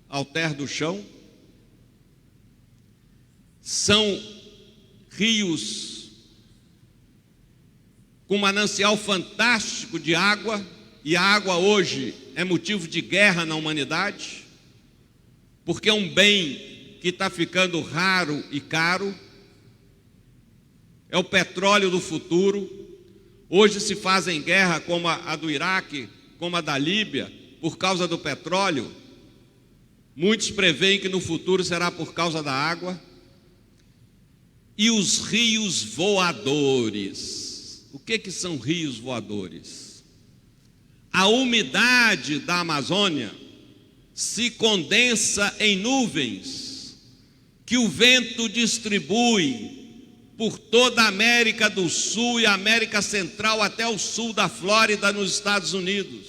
Alter do Chão. São rios com manancial fantástico de água, e a água hoje é motivo de guerra na humanidade, porque é um bem que está ficando raro e caro. É o petróleo do futuro. Hoje se fazem guerra como a do Iraque, como a da Líbia, por causa do petróleo. Muitos preveem que no futuro será por causa da água. E os rios voadores. O que são rios voadores? A umidade da Amazônia se condensa em nuvens que o vento distribui por toda a América do Sul e a América Central até o sul da Flórida, nos Estados Unidos.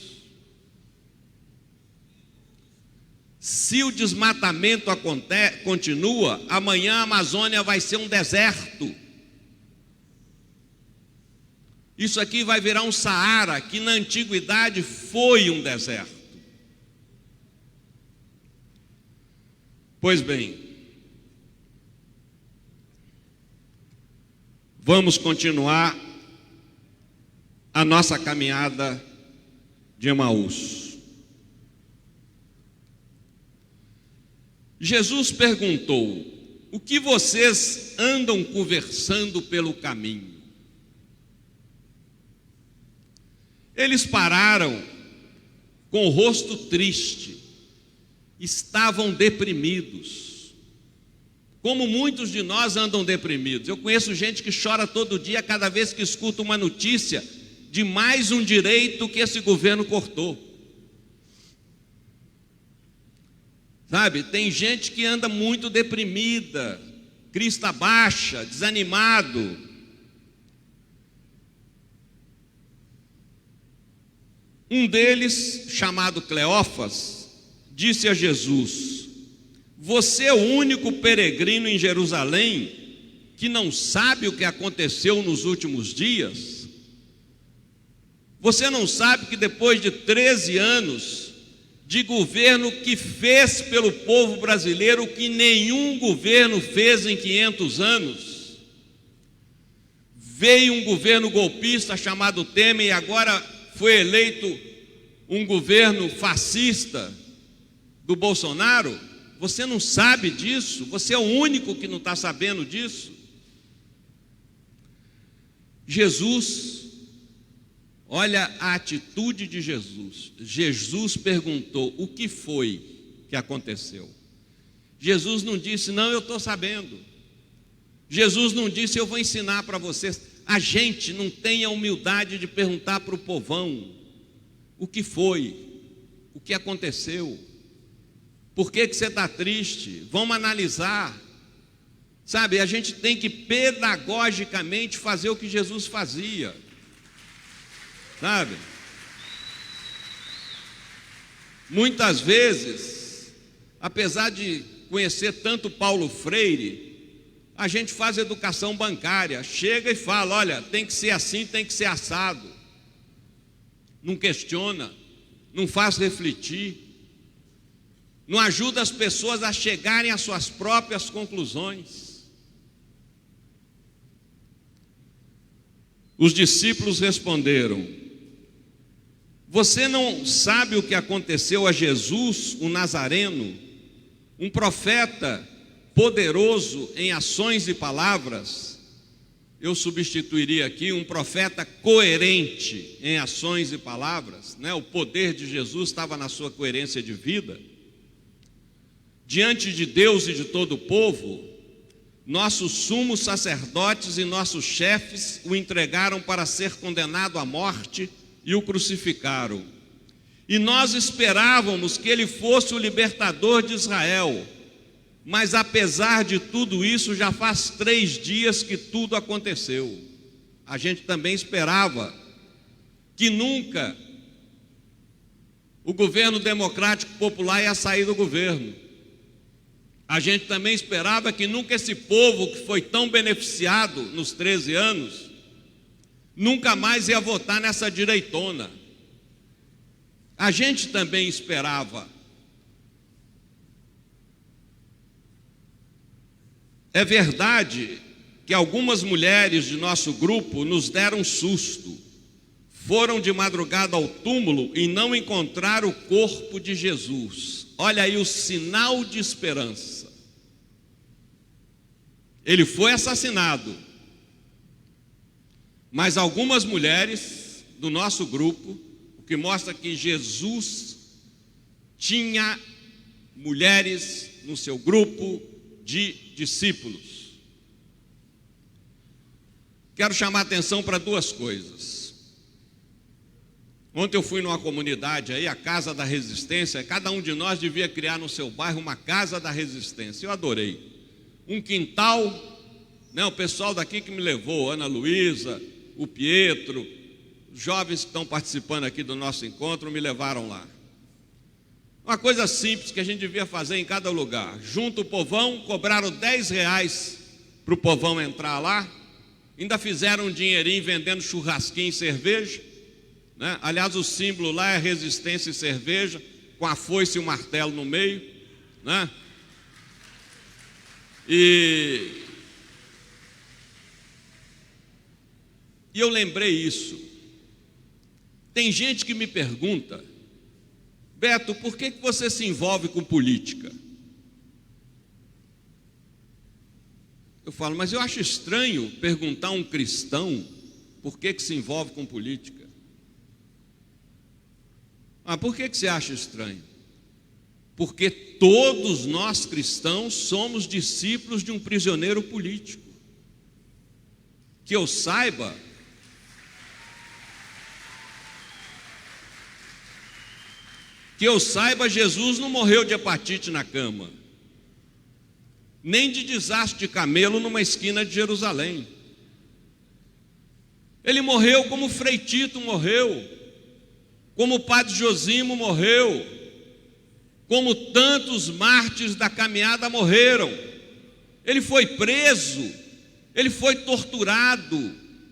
Se o desmatamento continua, amanhã a Amazônia vai ser um deserto. Isso aqui vai virar um Saara, que na antiguidade foi um deserto. Pois bem, vamos continuar a nossa caminhada de Emaús. Jesus perguntou: o que vocês andam conversando pelo caminho? Eles pararam com o rosto triste, estavam deprimidos, como muitos de nós andam deprimidos. Eu conheço gente que chora todo dia cada vez que escuta uma notícia de mais um direito que esse governo cortou. Sabe, tem gente que anda muito deprimida, crista baixa, desanimado. Um deles, chamado Cleófas, disse a Jesus: você é o único peregrino em Jerusalém que não sabe o que aconteceu nos últimos dias? Você não sabe que depois de 13 anos de governo que fez pelo povo brasileiro o que nenhum governo fez em 500 anos, veio um governo golpista chamado Temer e agora foi eleito um governo fascista do Bolsonaro? Você não sabe disso? Você é o único que não está sabendo disso? Jesus, olha a atitude de Jesus. Jesus perguntou: o que foi que aconteceu? Jesus não disse: não, eu estou sabendo. Jesus não disse: eu vou ensinar para vocês. A gente não tem a humildade de perguntar para o povão o que foi, o que aconteceu, por que você está triste, vamos analisar. Sabe, a gente tem que pedagogicamente fazer o que Jesus fazia, sabe? Muitas vezes, apesar de conhecer tanto Paulo Freire, a gente faz educação bancária, chega e fala: olha, tem que ser assim, tem que ser assado. Não questiona, não faz refletir. não ajuda as pessoas a chegarem às suas próprias conclusões. Os discípulos responderam: você não sabe o que aconteceu a Jesus, o Nazareno, um profeta poderoso em ações e palavras? Eu substituiria aqui um profeta coerente em ações e palavras, né? O poder de Jesus estava na sua coerência de vida. Diante de Deus e de todo o povo, nossos sumos sacerdotes e nossos chefes o entregaram para ser condenado à morte e o crucificaram. E nós esperávamos que ele fosse o libertador de Israel. Mas apesar de tudo isso, já faz 3 dias que tudo aconteceu. A gente também esperava que nunca o governo democrático popular ia sair do governo. A gente também esperava que nunca esse povo que foi tão beneficiado nos 13 anos, nunca mais ia votar nessa direitona. A gente também esperava. É verdade que algumas mulheres de nosso grupo nos deram um susto. Foram de madrugada ao túmulo e não encontraram o corpo de Jesus. Olha aí o sinal de esperança. Ele foi assassinado. Mas algumas mulheres do nosso grupo, o que mostra que Jesus tinha mulheres no seu grupo de discípulos. Quero chamar a atenção para 2 coisas. Ontem eu fui numa comunidade aí, a Casa da Resistência. Cada um de nós devia criar no seu bairro uma Casa da Resistência. Eu adorei. Um quintal, né, o pessoal daqui que me levou, Ana Luísa, o Pietro, os jovens que estão participando aqui do nosso encontro me levaram lá. Uma coisa simples que a gente devia fazer em cada lugar. Junto o povão, cobraram R$10 para o povão entrar lá. Ainda fizeram um dinheirinho vendendo churrasquinho e cerveja, né? Aliás, o símbolo lá é resistência e cerveja, com a foice e o martelo no meio, né? E eu lembrei isso. Tem gente que me pergunta: Beto, por que você se envolve com política? Eu falo, mas eu acho estranho perguntar a um cristão por que se envolve com política. Por que você acha estranho? Porque todos nós cristãos somos discípulos de um prisioneiro político. Que eu saiba, Jesus não morreu de hepatite na cama, nem de desastre de camelo numa esquina de Jerusalém. Ele morreu como Frei Tito morreu, como o Padre Josimo morreu, como tantos mártires da caminhada morreram. Ele foi preso, ele foi torturado,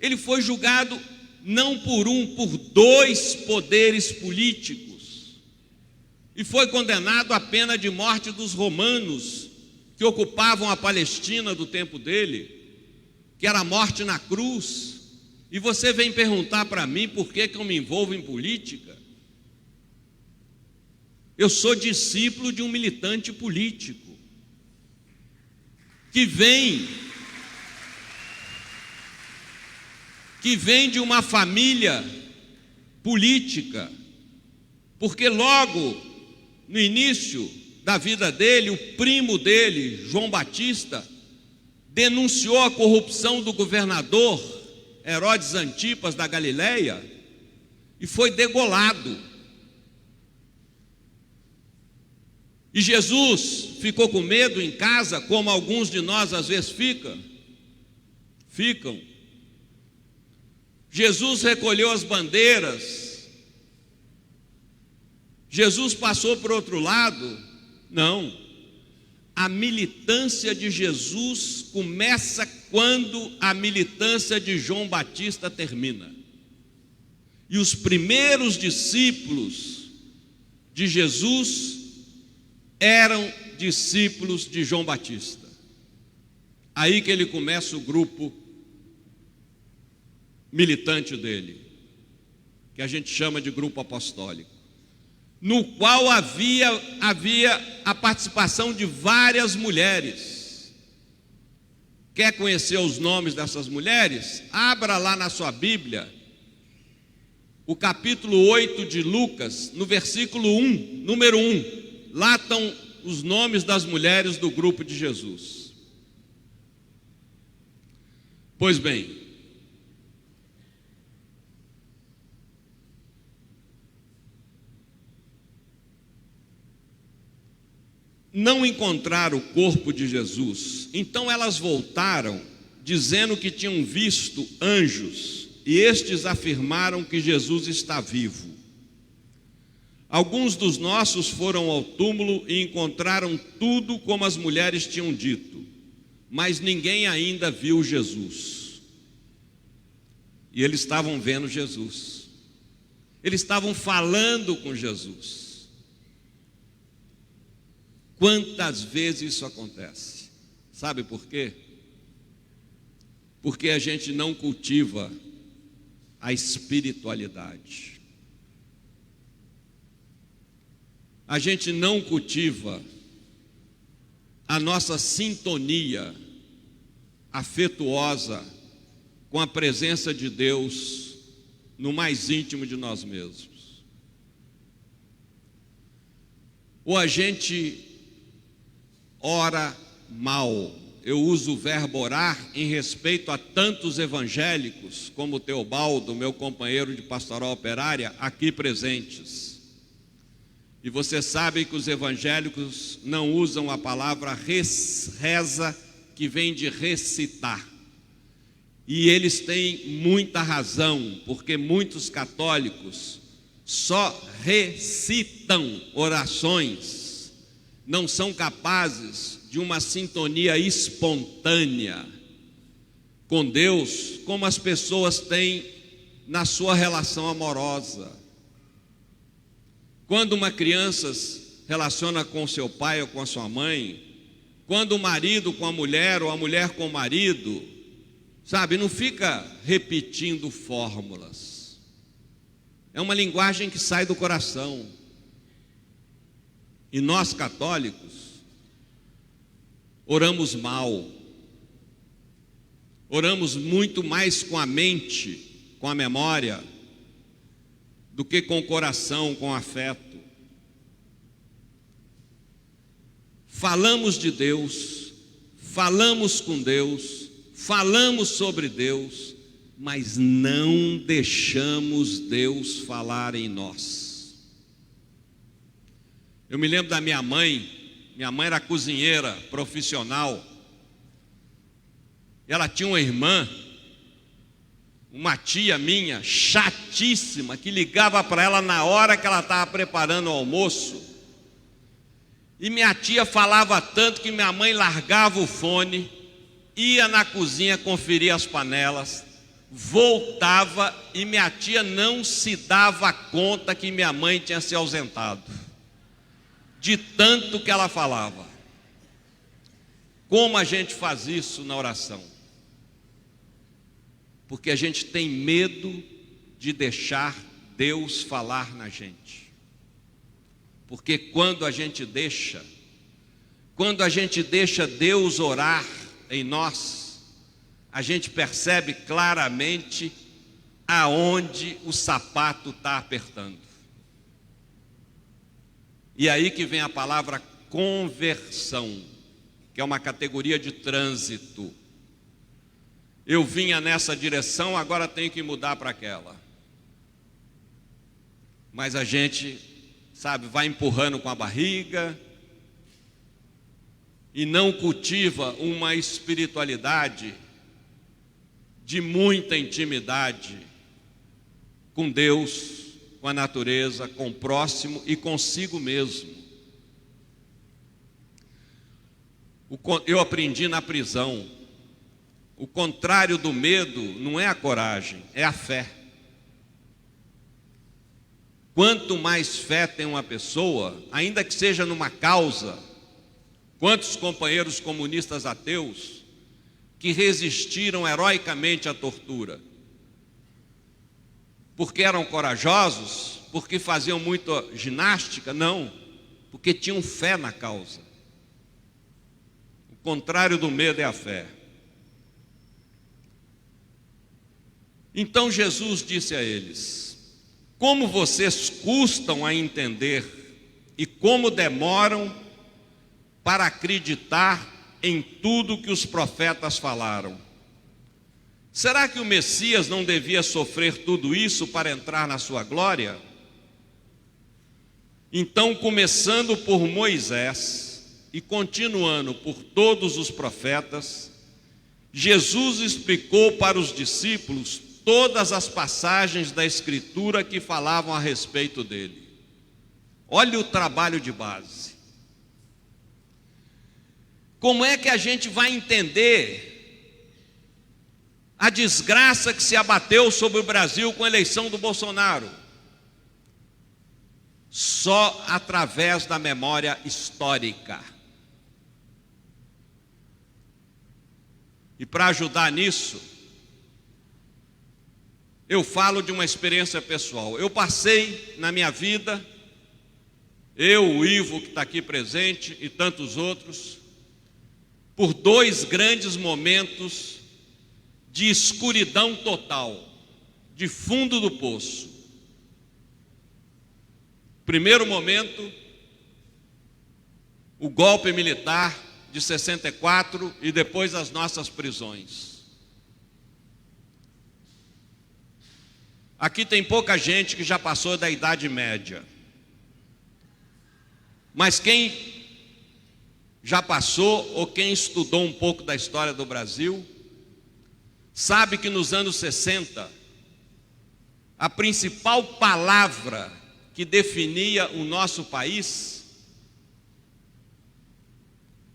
ele foi julgado não por um, por 2 poderes políticos, e foi condenado à pena de morte dos romanos que ocupavam a Palestina do tempo dele, que era a morte na cruz. E você vem perguntar para mim por que eu me envolvo em política? Eu sou discípulo de um militante político que vem de uma família política, porque logo no início da vida dele, o primo dele, João Batista, denunciou a corrupção do governador Herodes Antipas da Galileia e foi degolado. E Jesus ficou com medo em casa, como alguns de nós às vezes ficam. Jesus recolheu as bandeiras. Jesus passou para o outro lado? Não. A militância de Jesus começa quando a militância de João Batista termina. E os primeiros discípulos de Jesus eram discípulos de João Batista. Aí que ele começa o grupo militante dele, que a gente chama de grupo apostólico, no qual havia a participação de várias mulheres. Quer conhecer os nomes dessas mulheres? Abra lá na sua Bíblia, o capítulo 8 de Lucas, no versículo 1, número 1. Lá estão os nomes das mulheres do grupo de Jesus. Pois bem, não encontraram o corpo de Jesus, então elas voltaram, dizendo que tinham visto anjos, e estes afirmaram que Jesus está vivo. Alguns dos nossos foram ao túmulo e encontraram tudo como as mulheres tinham dito, mas ninguém ainda viu Jesus. E eles estavam vendo Jesus, eles estavam falando com Jesus. Quantas vezes isso acontece? Sabe por quê? Porque a gente não cultiva a espiritualidade. A gente não cultiva a nossa sintonia afetuosa com a presença de Deus no mais íntimo de nós mesmos. Ou a gente ora mal. Eu uso o verbo orar em respeito a tantos evangélicos como o Teobaldo, meu companheiro de pastoral operária, aqui presentes. E você sabe que os evangélicos não usam a palavra reza, que vem de recitar. E eles têm muita razão, porque muitos católicos só recitam orações, não são capazes de uma sintonia espontânea com Deus, como as pessoas têm na sua relação amorosa. Quando uma criança se relaciona com seu pai ou com a sua mãe, quando o marido com a mulher ou a mulher com o marido, sabe, não fica repetindo fórmulas. É uma linguagem que sai do coração. E nós católicos oramos mal, oramos muito mais com a mente, com a memória, do que com o coração, com o afeto. Falamos de Deus, falamos com Deus, falamos sobre Deus, mas não deixamos Deus falar em nós. Eu me lembro da minha mãe era cozinheira profissional, e ela tinha uma irmã, uma tia minha, chatíssima, que ligava para ela na hora que ela estava preparando o almoço, e minha tia falava tanto que minha mãe largava o fone, ia na cozinha conferir as panelas, voltava e minha tia não se dava conta que minha mãe tinha se ausentado, de tanto que ela falava. Como a gente faz isso na oração? Porque a gente tem medo de deixar Deus falar na gente. Porque quando a gente deixa Deus orar em nós, a gente percebe claramente aonde o sapato está apertando. E aí que vem a palavra conversão, que é uma categoria de trânsito. Eu vinha nessa direção, agora tenho que mudar para aquela. Mas a gente, sabe, vai empurrando com a barriga e não cultiva uma espiritualidade de muita intimidade com Deus, com a natureza, com o próximo e consigo mesmo. Eu aprendi na prisão, o contrário do medo não é a coragem, é a fé. Quanto mais fé tem uma pessoa, ainda que seja numa causa, quantos companheiros comunistas ateus que resistiram heroicamente à tortura? Porque eram corajosos? Porque faziam muita ginástica? Não, porque tinham fé na causa. O contrário do medo é a fé. Então Jesus disse a eles: como vocês custam a entender e como demoram para acreditar em tudo que os profetas falaram. Será que o Messias não devia sofrer tudo isso para entrar na sua glória? Então, começando por Moisés e continuando por todos os profetas, Jesus explicou para os discípulos todas as passagens da Escritura que falavam a respeito dele. Olha o trabalho de base. Como é que a gente vai entender a desgraça que se abateu sobre o Brasil com a eleição do Bolsonaro? Só através da memória histórica. E para ajudar nisso, eu falo de uma experiência pessoal. Eu passei na minha vida, eu, o Ivo, que está aqui presente, e tantos outros, por 2 grandes momentos de escuridão total, de fundo do poço. Primeiro momento, o golpe militar de 64 e depois as nossas prisões. Aqui tem pouca gente que já passou da Idade Média. Mas quem já passou ou quem estudou um pouco da história do Brasil, sabe que nos anos 60, a principal palavra que definia o nosso país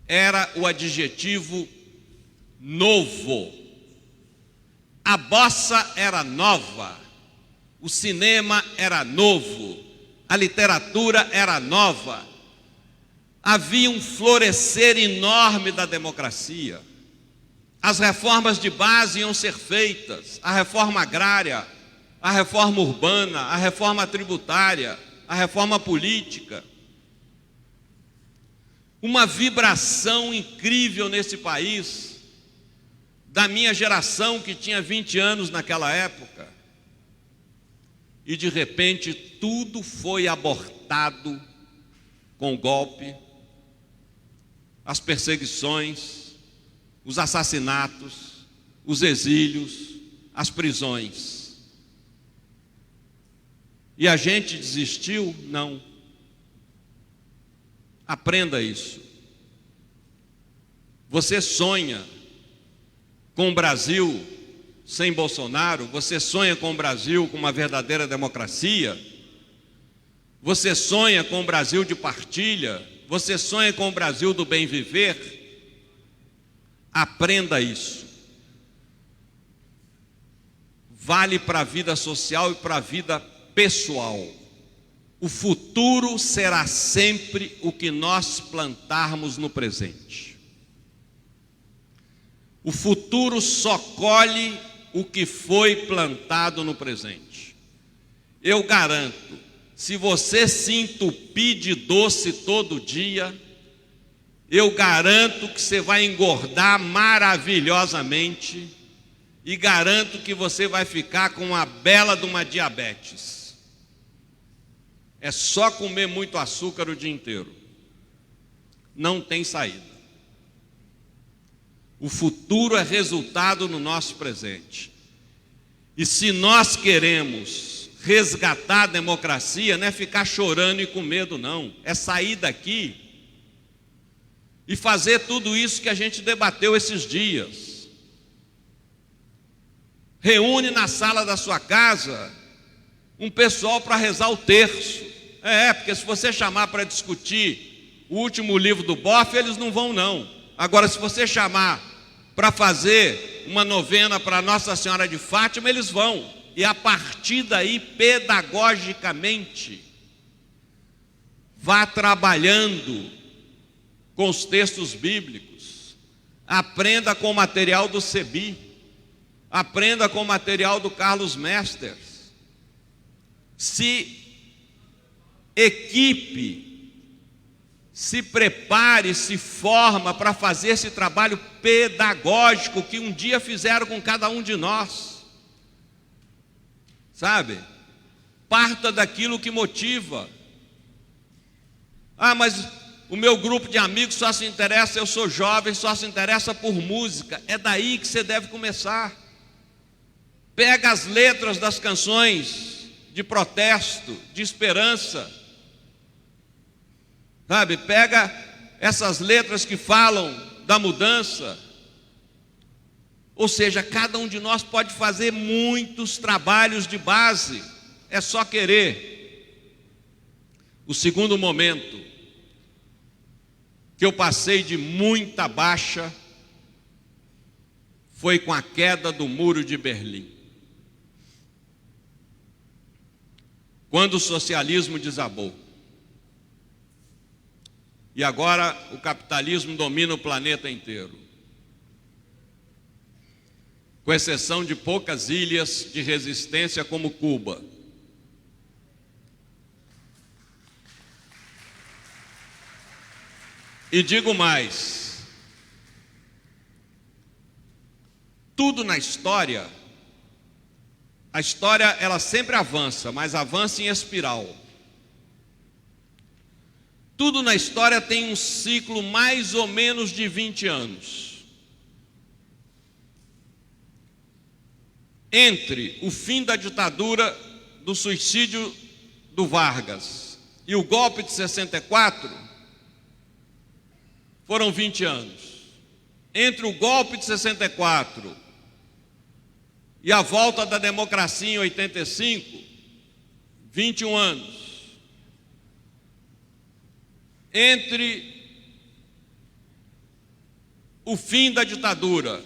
era o adjetivo novo. A bossa era nova, o cinema era novo, a literatura era nova. Havia um florescer enorme da democracia. As reformas de base iam ser feitas, a reforma agrária, a reforma urbana, a reforma tributária, a reforma política. Uma vibração incrível nesse país, da minha geração que tinha 20 anos naquela época. E de repente tudo foi abortado com o golpe, as perseguições, os assassinatos, os exílios, as prisões. E a gente desistiu? Não. Aprenda isso. Você sonha com o Brasil sem Bolsonaro? Você sonha com o Brasil com uma verdadeira democracia? Você sonha com o Brasil de partilha? Você sonha com o Brasil do bem viver? Aprenda isso. Vale para a vida social e para a vida pessoal. O futuro será sempre o que nós plantarmos no presente. O futuro só colhe o que foi plantado no presente. Eu garanto, se você se entupir de doce todo dia, eu garanto que você vai engordar maravilhosamente e garanto que você vai ficar com uma bela de uma diabetes. É só comer muito açúcar o dia inteiro. Não tem saída. O futuro é resultado no nosso presente. E se nós queremos resgatar a democracia, não é ficar chorando e com medo, não. É sair daqui e fazer tudo isso que a gente debateu esses dias. Reúne na sala da sua casa um pessoal para rezar o terço. Porque se você chamar para discutir o último livro do Boff, eles não vão não. Agora, se você chamar para fazer uma novena para Nossa Senhora de Fátima, eles vão. e a partir daí, pedagogicamente, vá trabalhando com os textos bíblicos, aprenda com o material do CEBI, aprenda com o material do Carlos Mesters, se equipe, se prepare, se forma para fazer esse trabalho pedagógico que um dia fizeram com cada um de nós, sabe? Parta daquilo que motiva. Ah, mas o meu grupo de amigos só se interessa, eu sou jovem, só se interessa por música. É daí que você deve começar. Pega as letras das canções de protesto, de esperança, sabe? Pega essas letras que falam da mudança. Ou seja, cada um de nós pode fazer muitos trabalhos de base, é só querer. O segundo momento que eu passei de muita baixa foi com a queda do Muro de Berlim. Quando o socialismo desabou. E agora o capitalismo domina o planeta inteiro. Com exceção de poucas ilhas de resistência como Cuba. E digo mais, tudo na história, a história ela sempre avança, mas avança em espiral. Tudo na história tem um ciclo mais ou menos de 20 anos. Entre o fim da ditadura, do suicídio do Vargas e o golpe de 64, foram 20 anos. Entre o golpe de 64 e a volta da democracia em 85, 21 anos. Entre o fim da ditadura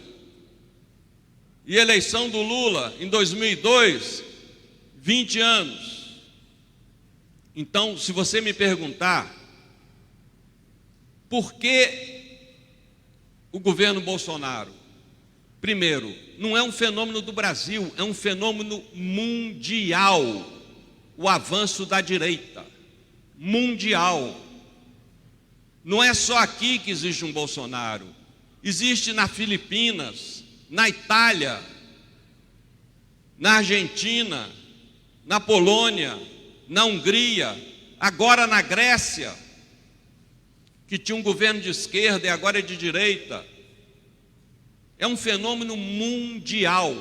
e a eleição do Lula em 2002, 20 anos. Então, se você me perguntar por que o governo Bolsonaro, primeiro, não é um fenômeno do Brasil, é um fenômeno mundial, o avanço da direita, mundial. Não é só aqui que existe um Bolsonaro, existe nas Filipinas, na Itália, na Argentina, na Polônia, na Hungria, agora na Grécia, que tinha um governo de esquerda e agora é de direita. É um fenômeno mundial.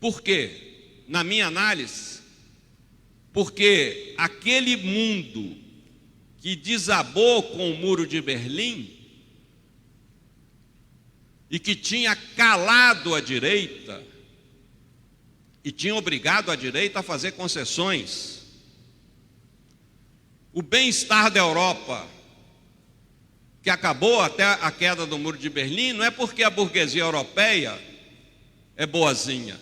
Por quê? Na minha análise, porque aquele mundo que desabou com o Muro de Berlim e que tinha calado a direita e tinha obrigado a direita a fazer concessões. O bem-estar da Europa, que acabou até a queda do Muro de Berlim, não é porque a burguesia europeia é boazinha.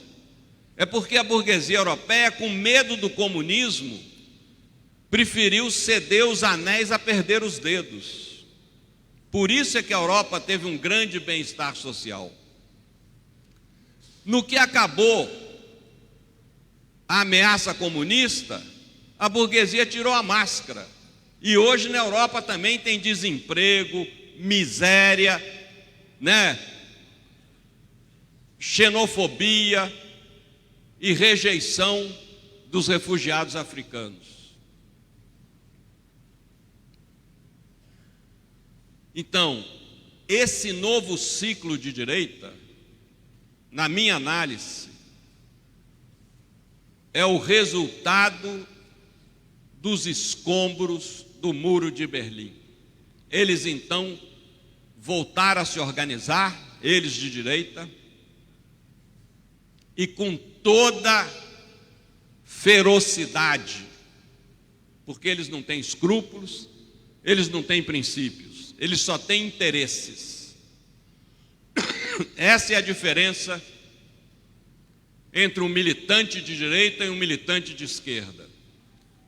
É porque a burguesia europeia, com medo do comunismo, preferiu ceder os anéis a perder os dedos. Por isso é que a Europa teve um grande bem-estar social. No que acabou a ameaça comunista, a burguesia tirou a máscara. E hoje na Europa também tem desemprego, miséria, né? Xenofobia e rejeição dos refugiados africanos. Então, esse novo ciclo de direita, na minha análise, é o resultado dos escombros do Muro de Berlim. Eles então voltaram a se organizar, eles de direita, e com toda ferocidade, porque eles não têm escrúpulos, eles não têm princípios, eles só têm interesses. Essa é a diferença entre um militante de direita e um militante de esquerda.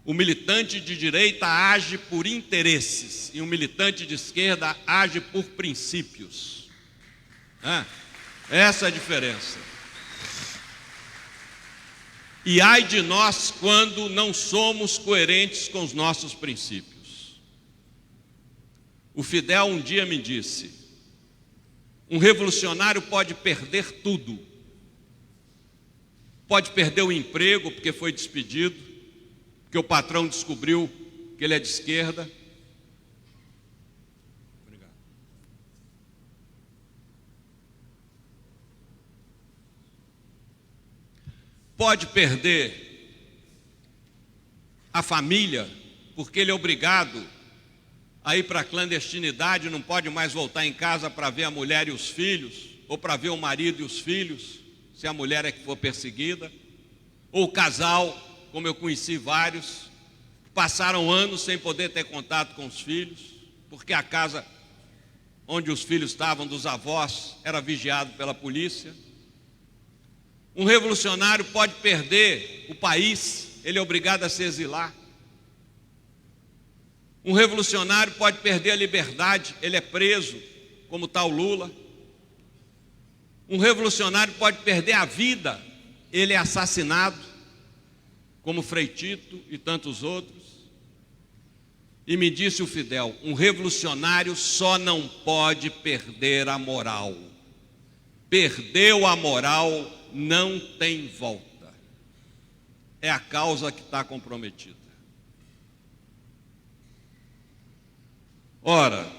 O militante de direita age por interesses e o militante de esquerda age por princípios. Essa é a diferença. E ai de nós quando não somos coerentes com os nossos princípios. O Fidel um dia me disse: um revolucionário pode perder tudo. Pode perder o emprego porque foi despedido, porque o patrão descobriu que ele é de esquerda. Obrigado. Pode perder a família, porque ele é obrigado a ir para a clandestinidade, não pode mais voltar em casa para ver a mulher e os filhos, ou para ver o marido e os filhos, se a mulher é que for perseguida, ou o casal, como eu conheci vários, que passaram anos sem poder ter contato com os filhos, porque a casa onde os filhos estavam dos avós era vigiado pela polícia. Um revolucionário pode perder o país, ele é obrigado a se exilar. Um revolucionário pode perder a liberdade, ele é preso, como está o Lula. Um revolucionário pode perder a vida, ele é assassinado, como Frei Tito e tantos outros. E me disse o Fidel: um revolucionário só não pode perder a moral. Perdeu a moral, não tem volta. É a causa que está comprometida. Ora,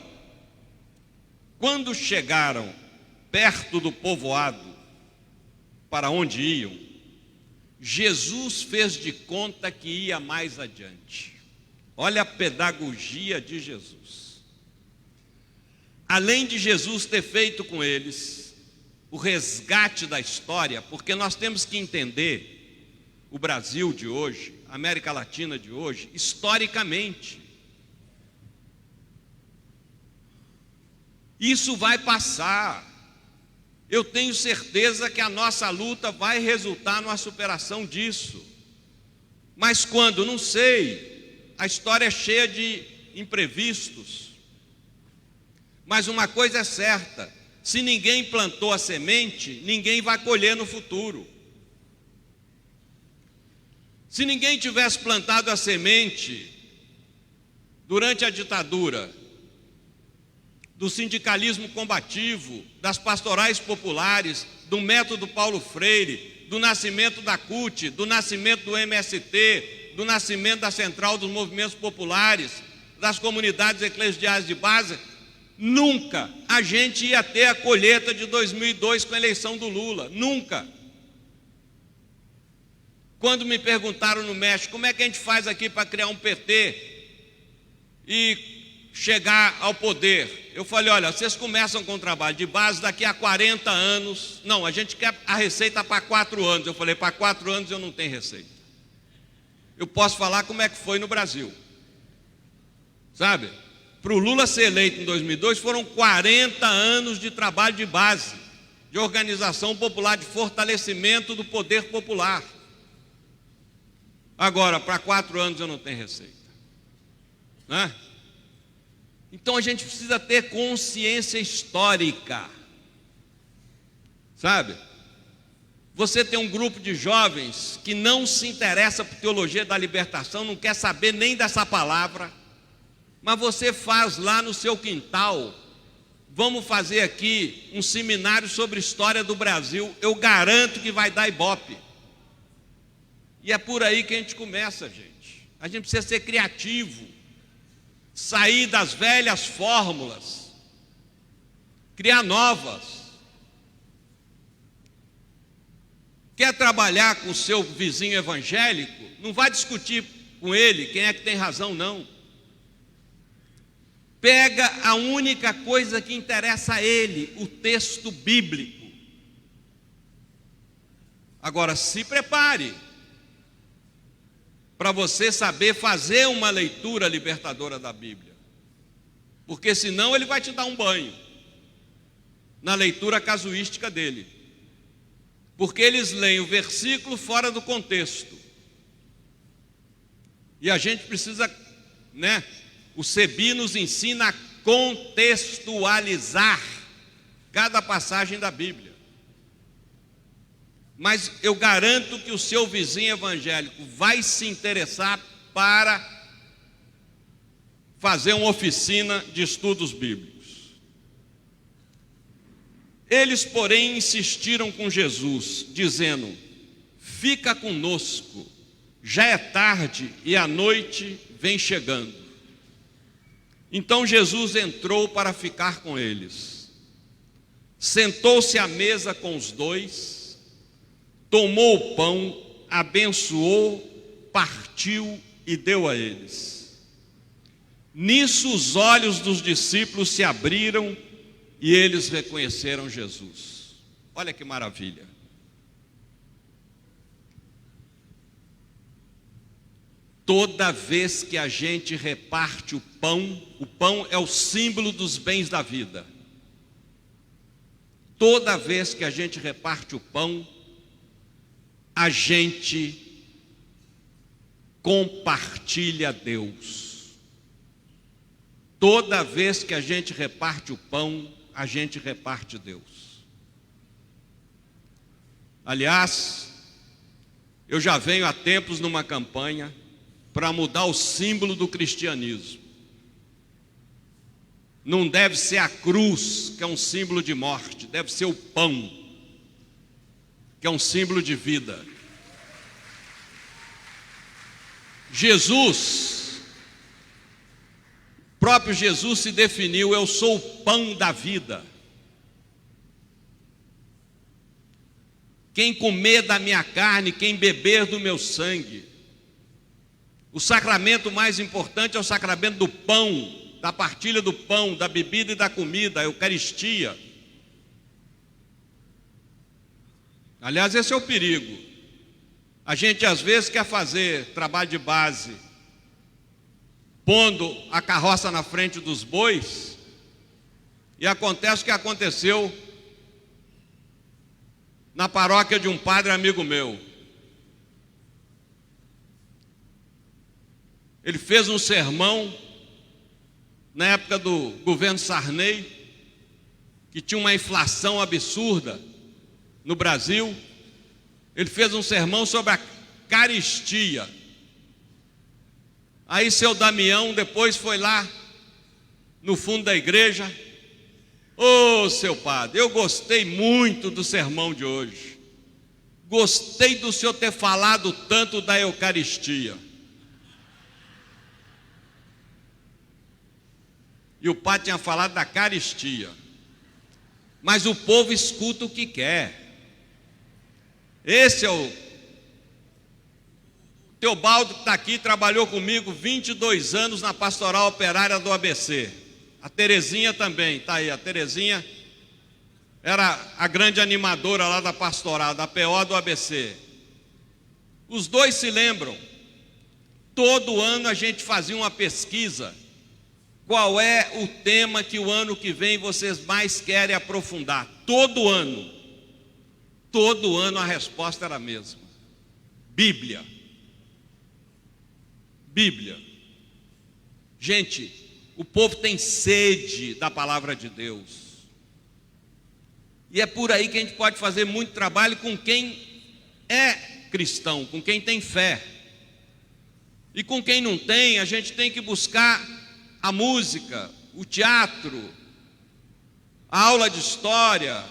quando chegaram perto do povoado para onde iam, Jesus fez de conta que ia mais adiante. Olha a pedagogia de Jesus. Além de Jesus ter feito com eles o resgate da história, porque nós temos que entender o Brasil de hoje, a América Latina de hoje, historicamente. Isso vai passar. Eu tenho certeza que a nossa luta vai resultar numa superação disso. Mas quando? Não sei. A história é cheia de imprevistos. Mas uma coisa é certa: se ninguém plantou a semente, ninguém vai colher no futuro. Se ninguém tivesse plantado a semente durante a ditadura, do sindicalismo combativo, das pastorais populares, do método Paulo Freire, do nascimento da CUT, do nascimento do MST, do nascimento da Central dos Movimentos Populares, das comunidades eclesiais de base, nunca a gente ia ter a colheita de 2002 com a eleição do Lula, nunca. Quando me perguntaram no México, como é que a gente faz aqui para criar um PT e chegar ao poder? Eu falei: olha, vocês começam com o trabalho de base, daqui a 40 anos, não, a gente quer a receita para 4 anos. Eu falei: para 4 anos eu não tenho receita. Eu posso falar como é que foi no Brasil. Sabe? Para o Lula ser eleito em 2002, foram 40 anos de trabalho de base, de organização popular, de fortalecimento do poder popular. Agora, para 4 anos eu não tenho receita. Né? Então a gente precisa ter consciência histórica. Sabe? Você tem um grupo de jovens que não se interessa por teologia da libertação, não quer saber nem dessa palavra, mas você faz lá no seu quintal: vamos fazer aqui um seminário sobre história do Brasil, eu garanto que vai dar ibope. E é por aí que a gente começa, gente. A gente precisa ser criativo, sair das velhas fórmulas, criar novas. Quer trabalhar com o seu vizinho evangélico? Não vai discutir com ele quem é que tem razão, não. Pega a única coisa que interessa a ele, o texto bíblico. Agora, se prepare para você saber fazer uma leitura libertadora da Bíblia, porque senão ele vai te dar um banho na leitura casuística dele, porque eles leem o versículo fora do contexto. E a gente precisa, o CEBI nos ensina a contextualizar cada passagem da Bíblia. Mas eu garanto que o seu vizinho evangélico vai se interessar para fazer uma oficina de estudos bíblicos. Eles, porém, insistiram com Jesus, dizendo: fica conosco, já é tarde e a noite vem chegando. Então Jesus entrou para ficar com eles. Sentou-se à mesa com os dois, tomou o pão, abençoou, partiu e deu a eles. Nisso os olhos dos discípulos se abriram e eles reconheceram Jesus. Olha que maravilha. Toda vez que a gente reparte o pão é o símbolo dos bens da vida. Toda vez que a gente reparte o pão, a gente compartilha Deus. Toda vez que a gente reparte o pão, a gente reparte Deus. Aliás, eu já venho há tempos numa campanha para mudar o símbolo do cristianismo. Não deve ser a cruz, que é um símbolo de morte, deve ser o pão, que é um símbolo de vida. Próprio Jesus se definiu: eu sou o pão da vida. Quem comer da minha carne, quem beber do meu sangue. O sacramento mais importante é o sacramento do pão, da partilha do pão, da bebida e da comida, a Eucaristia. Aliás, esse é o perigo. A gente às vezes quer fazer trabalho de base, pondo a carroça na frente dos bois, e acontece o que aconteceu na paróquia de um padre amigo meu. Ele fez um sermão na época do governo Sarney, que tinha uma inflação absurda no Brasil. Ele fez um sermão sobre a caristia. Aí seu Damião depois foi lá no fundo da igreja: ô seu padre, eu gostei muito do sermão de hoje. Gostei do senhor ter falado tanto da Eucaristia. E o padre tinha falado da caristia. Mas o povo escuta o que quer. Esse é o Teobaldo, que está aqui, trabalhou comigo 22 anos na pastoral operária do ABC. A Terezinha também, está aí. A Terezinha era a grande animadora lá da pastoral, da PO do ABC. Os dois se lembram. Todo ano a gente fazia uma pesquisa. Qual é o tema que o ano que vem vocês mais querem aprofundar? Todo ano a resposta era a mesma: Bíblia. Bíblia. Gente, o povo tem sede da palavra de Deus. E é por aí que a gente pode fazer muito trabalho com quem é cristão, com quem tem fé. E com quem não tem, a gente tem que buscar a música, o teatro, a aula de história,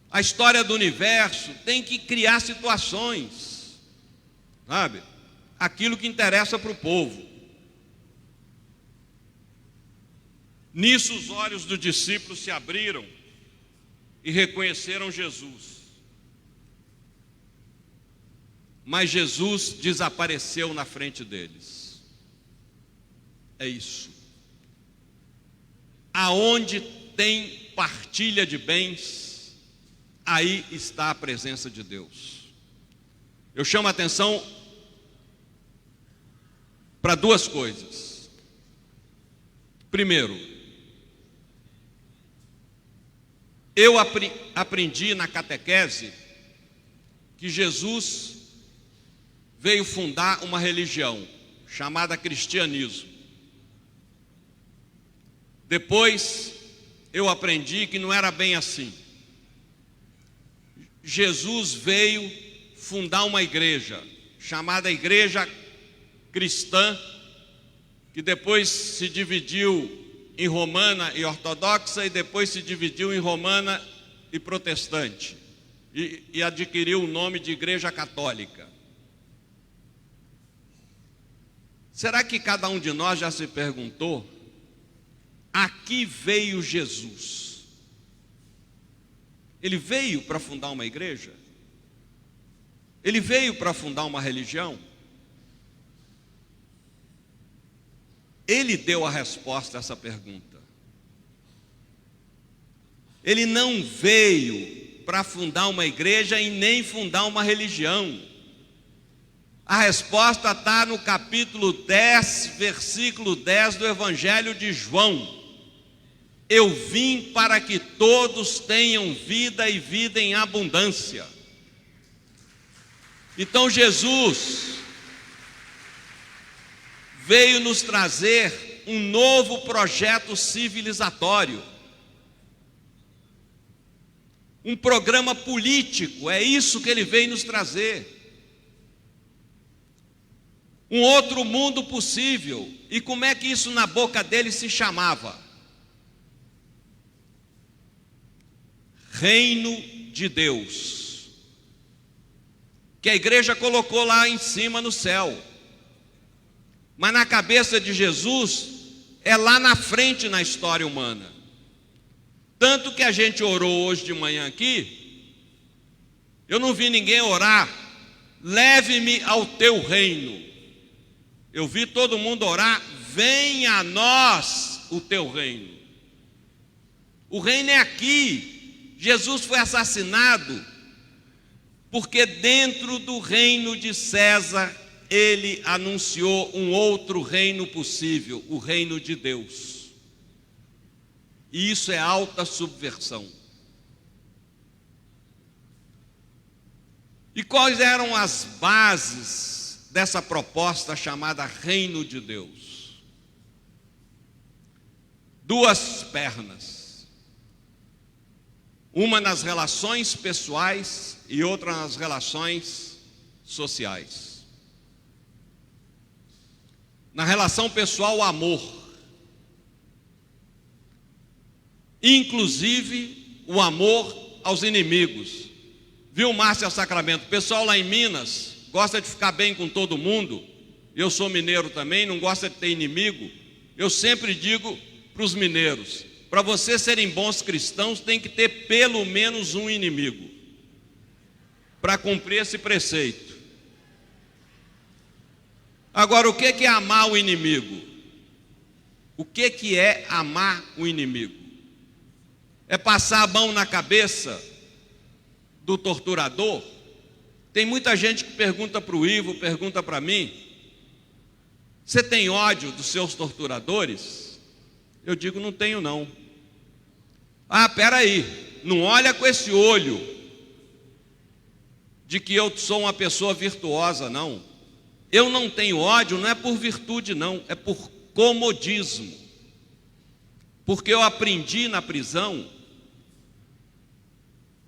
a história do universo. Tem que criar situações, sabe? Aquilo que interessa para o povo. Nisso os olhos dos discípulos se abriram e reconheceram Jesus. Mas Jesus desapareceu na frente deles. É isso. Aonde tem partilha de bens, aí está a presença de Deus. Eu chamo a atenção para duas coisas. Primeiro, eu aprendi na catequese que Jesus veio fundar uma religião chamada cristianismo. Depois eu aprendi que não era bem assim. Jesus veio fundar uma igreja chamada Igreja Cristã, que depois se dividiu em romana e ortodoxa, e depois se dividiu em romana e protestante, e adquiriu o nome de Igreja Católica. Será que cada um de nós já se perguntou, a que veio Jesus? Ele veio para fundar uma igreja? Ele veio para fundar uma religião? Ele deu a resposta a essa pergunta. Ele não veio para fundar uma igreja e nem fundar uma religião. A resposta está no capítulo 10, versículo 10 do Evangelho de João. Eu vim para que todos tenham vida e vida em abundância. Então Jesus veio nos trazer um novo projeto civilizatório, um programa político, é isso que ele veio nos trazer. Um outro mundo possível. E como é que isso na boca dele se chamava? Reino de Deus, que a igreja colocou lá em cima no céu, mas na cabeça de Jesus é lá na frente na história humana. Tanto que a gente orou hoje de manhã aqui, eu não vi ninguém orar, leve-me ao teu reino. Eu vi todo mundo orar, venha a nós o teu reino. O reino é aqui. Jesus foi assassinado porque dentro do reino de César ele anunciou um outro reino possível, o reino de Deus. E isso é alta subversão. E quais eram as bases dessa proposta chamada reino de Deus? Duas pernas. Uma nas relações pessoais e outra nas relações sociais. Na relação pessoal, o amor. Inclusive, o amor aos inimigos. Viu, Márcia Sacramento? O pessoal lá em Minas gosta de ficar bem com todo mundo. Eu sou mineiro também, não gosta de ter inimigo. Eu sempre digo para os mineiros, para vocês serem bons cristãos, tem que ter pelo menos um inimigo, para cumprir esse preceito. Agora, o que é amar o inimigo? O que é amar o inimigo? É passar a mão na cabeça do torturador? Tem muita gente que pergunta para o Ivo, pergunta para mim, você tem ódio dos seus torturadores? Eu digo, não tenho não. Ah, peraí, não olha com esse olho de que eu sou uma pessoa virtuosa, não. Eu não tenho ódio, não é por virtude não, é por comodismo. Porque eu aprendi na prisão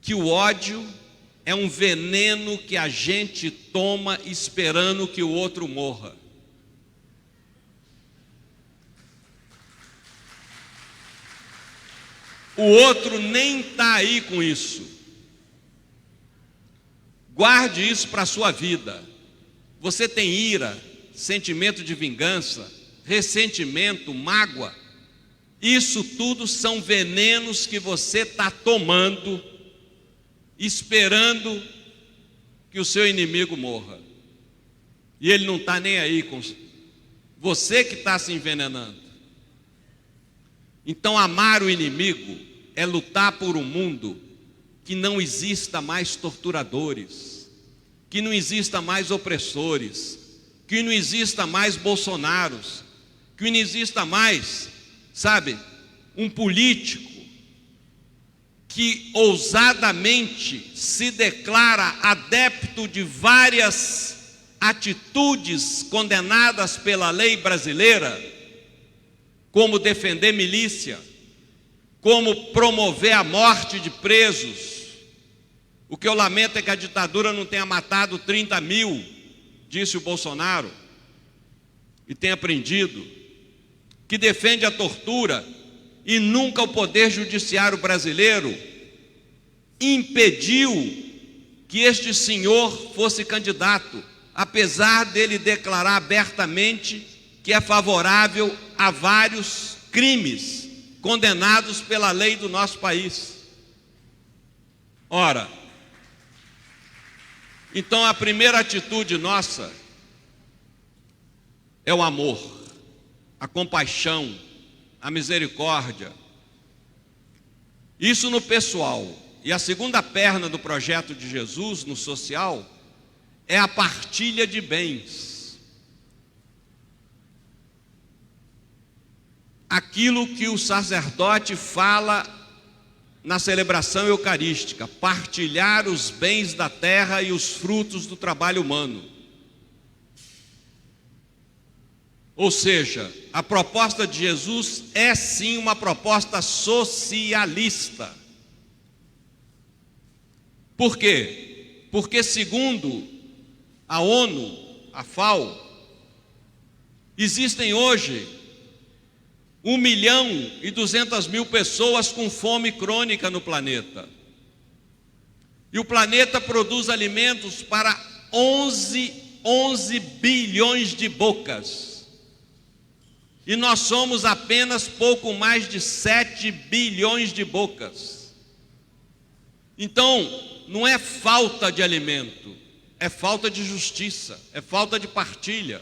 que o ódio é um veneno que a gente toma esperando que o outro morra. O outro nem está aí com isso. Guarde isso para a sua vida. Você tem ira, sentimento de vingança, ressentimento, mágoa. Isso tudo são venenos que você está tomando, esperando que o seu inimigo morra. E ele não está nem aí com você que está se envenenando. Então, amar o inimigo é lutar por um mundo que não exista mais torturadores, que não exista mais opressores, que não exista mais Bolsonaros, que não exista mais, sabe, um político que ousadamente se declara adepto de várias atitudes condenadas pela lei brasileira, como defender milícia, como promover a morte de presos. O que eu lamento é que a ditadura não tenha matado 30 mil, disse o Bolsonaro, e tenha prendido, que defende a tortura, e nunca o Poder Judiciário brasileiro impediu que este senhor fosse candidato, apesar dele declarar abertamente que é favorável a vários crimes condenados pela lei do nosso país. Ora, então a primeira atitude nossa é o amor, a compaixão, a misericórdia. Isso no pessoal. E a segunda perna do projeto de Jesus, no social, é a partilha de bens. Aquilo que o sacerdote fala na celebração eucarística, partilhar os bens da terra e os frutos do trabalho humano. Ou seja, a proposta de Jesus é sim uma proposta socialista. Por quê? Porque segundo a ONU, a FAO, existem hoje 1.200.000 pessoas com fome crônica no planeta. E o planeta produz alimentos para 11 bilhões de bocas. E nós somos apenas pouco mais de 7 bilhões de bocas. Então, não é falta de alimento, é falta de justiça, é falta de partilha.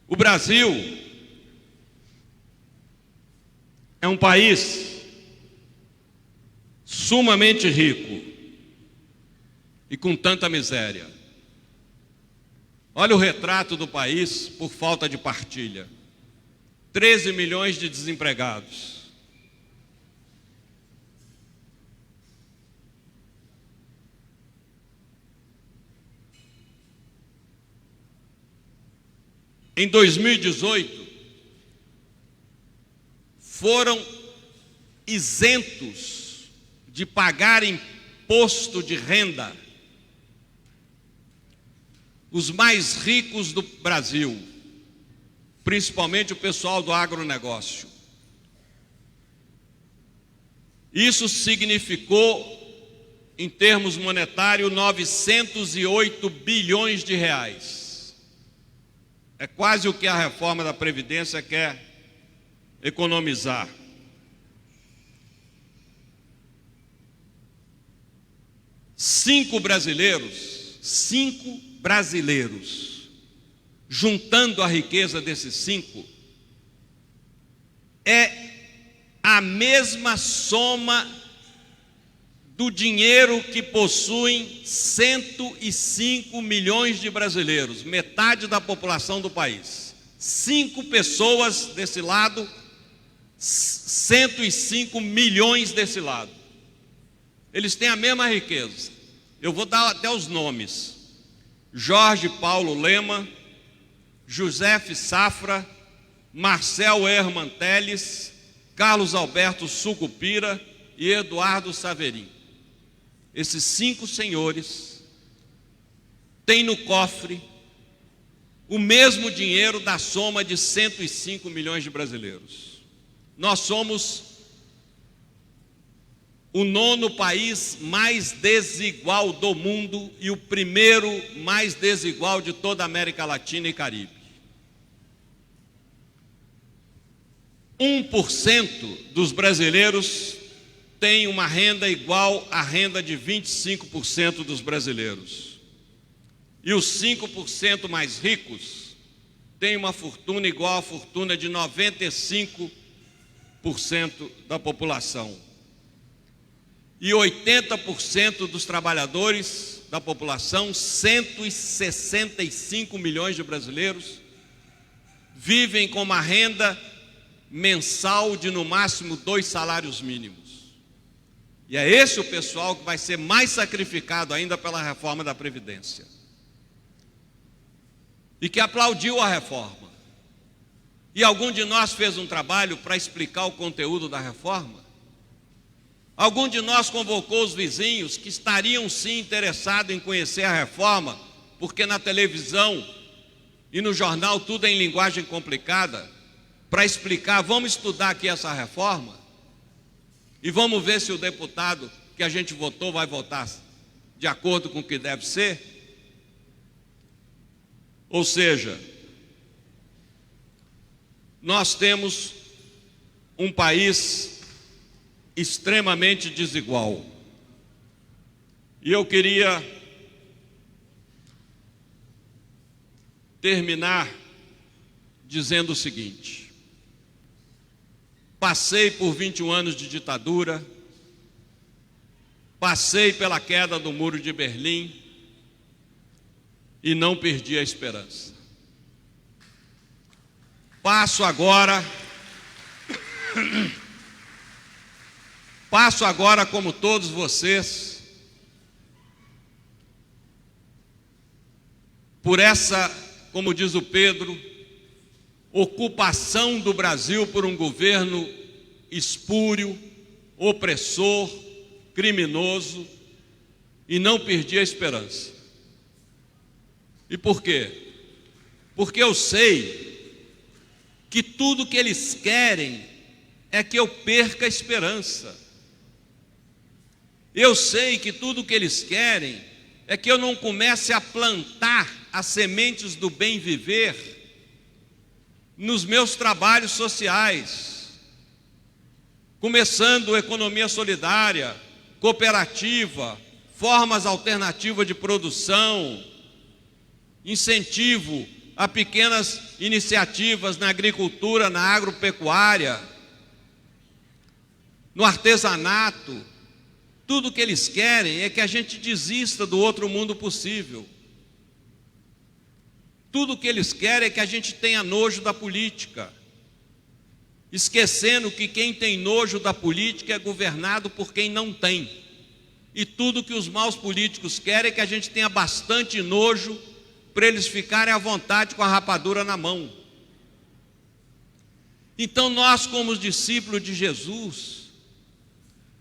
O Brasil é um país sumamente rico e com tanta miséria. Olha o retrato do país por falta de partilha. 13 milhões de desempregados. Em 2018, foram isentos de pagar imposto de renda os mais ricos do Brasil, principalmente o pessoal do agronegócio. Isso significou, em termos monetários, 908 bilhões de reais. É quase o que a reforma da Previdência quer economizar. Cinco brasileiros, juntando a riqueza desses 5, é a mesma soma do dinheiro que possuem 105 milhões de brasileiros, metade da população do país. 5 pessoas desse lado, 105 milhões desse lado. Eles têm a mesma riqueza. Eu vou dar até os nomes: Jorge Paulo Lema, José Safra, Marcel Herman Teles, Carlos Alberto Sucupira e Eduardo Saverin. Esses 5 senhores têm no cofre o mesmo dinheiro da soma de 105 milhões de brasileiros. Nós somos o 9º país mais desigual do mundo e o primeiro mais desigual de toda a América Latina e Caribe. 1% dos brasileiros tem uma renda igual à renda de 25% dos brasileiros. E os 5% mais ricos têm uma fortuna igual à fortuna de 95% da população. E 80% dos trabalhadores da população, 165 milhões de brasileiros, vivem com uma renda mensal de no máximo 2 salários mínimos. E é esse o pessoal que vai ser mais sacrificado ainda pela reforma da Previdência. E que aplaudiu a reforma. E algum de nós fez um trabalho para explicar o conteúdo da reforma? Algum de nós convocou os vizinhos que estariam sim interessados em conhecer a reforma, porque na televisão e no jornal tudo é em linguagem complicada, para explicar, vamos estudar aqui essa reforma e vamos ver se o deputado que a gente votou vai votar de acordo com o que deve ser? Ou seja, nós temos um país extremamente desigual. E eu queria terminar dizendo o seguinte: passei por 21 anos de ditadura, passei pela queda do Muro de Berlim e não perdi a esperança. Passo agora como todos vocês por essa, como diz o Pedro, ocupação do Brasil por um governo espúrio, opressor, criminoso, e não perdi a esperança. E por quê? Porque eu sei que tudo que eles querem é que eu perca a esperança. Eu sei que tudo que eles querem é que eu não comece a plantar as sementes do bem viver nos meus trabalhos sociais, começando economia solidária, cooperativa, formas alternativas de produção, incentivo a pequenas iniciativas na agricultura, na agropecuária, no artesanato. Tudo que eles querem é que a gente desista do outro mundo possível. Tudo que eles querem é que a gente tenha nojo da política, esquecendo que quem tem nojo da política é governado por quem não tem. E tudo que os maus políticos querem é que a gente tenha bastante nojo para eles ficarem à vontade com a rapadura na mão. Então nós, como os discípulos de Jesus,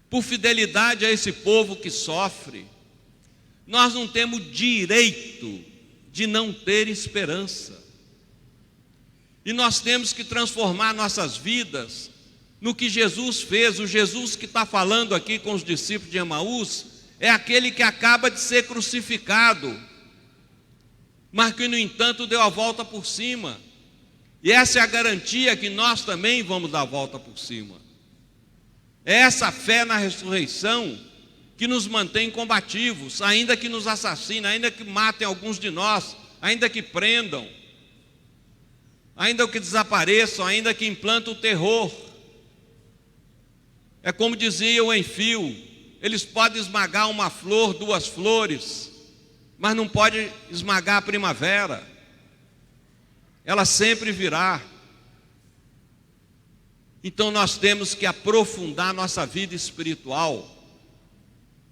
por fidelidade a esse povo que sofre, nós não temos direito de não ter esperança. E nós temos que transformar nossas vidas no que Jesus fez. O Jesus que está falando aqui com os discípulos de Emaús é aquele que acaba de ser crucificado, mas que no entanto deu a volta por cima. E essa é a garantia que nós também vamos dar a volta por cima. É essa fé na ressurreição que nos mantém combativos, ainda que nos assassinem, ainda que matem alguns de nós, ainda que prendam, ainda que desapareçam, ainda que implantem o terror. É como dizia o Enfio: eles podem esmagar uma flor, 2 flores, mas não pode esmagar a primavera. Ela sempre virá. Então nós temos que aprofundar nossa vida espiritual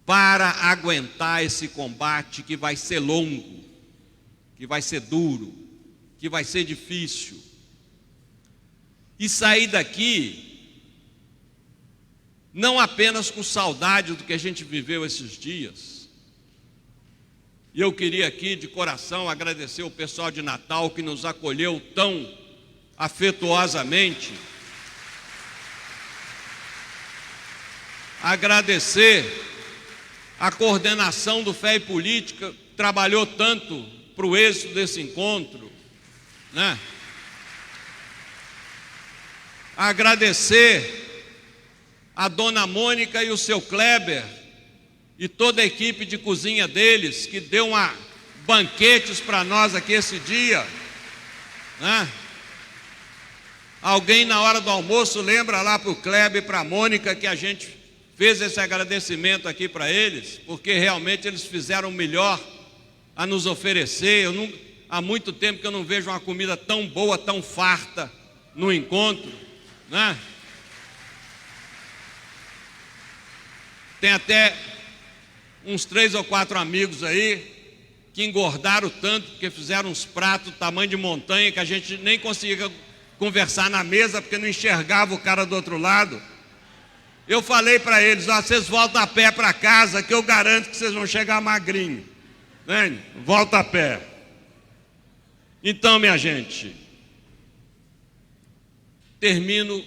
para aguentar esse combate que vai ser longo, que vai ser duro, que vai ser difícil. E sair daqui não apenas com saudade do que a gente viveu esses dias. E eu queria aqui de coração agradecer o pessoal de Natal que nos acolheu tão afetuosamente. Agradecer a coordenação do Fé e Política, que trabalhou tanto para o êxito desse encontro, né? Agradecer a dona Mônica e o seu Kleber e toda a equipe de cozinha deles, que deu banquetes para nós aqui esse dia, né? Alguém na hora do almoço lembra lá para o Kleber e para a Mônica que a gente fez esse agradecimento aqui para eles, porque realmente eles fizeram o melhor a nos oferecer. Há muito tempo que eu não vejo uma comida tão boa, tão farta no encontro. né? Tem até uns 3 ou 4 amigos aí que engordaram tanto porque fizeram uns pratos do tamanho de montanha que a gente nem conseguia conversar na mesa porque não enxergava o cara do outro lado. Eu falei para eles: ó, vocês voltam a pé para casa que eu garanto que vocês vão chegar magrinho. Né? Volta a pé. Então, minha gente, termino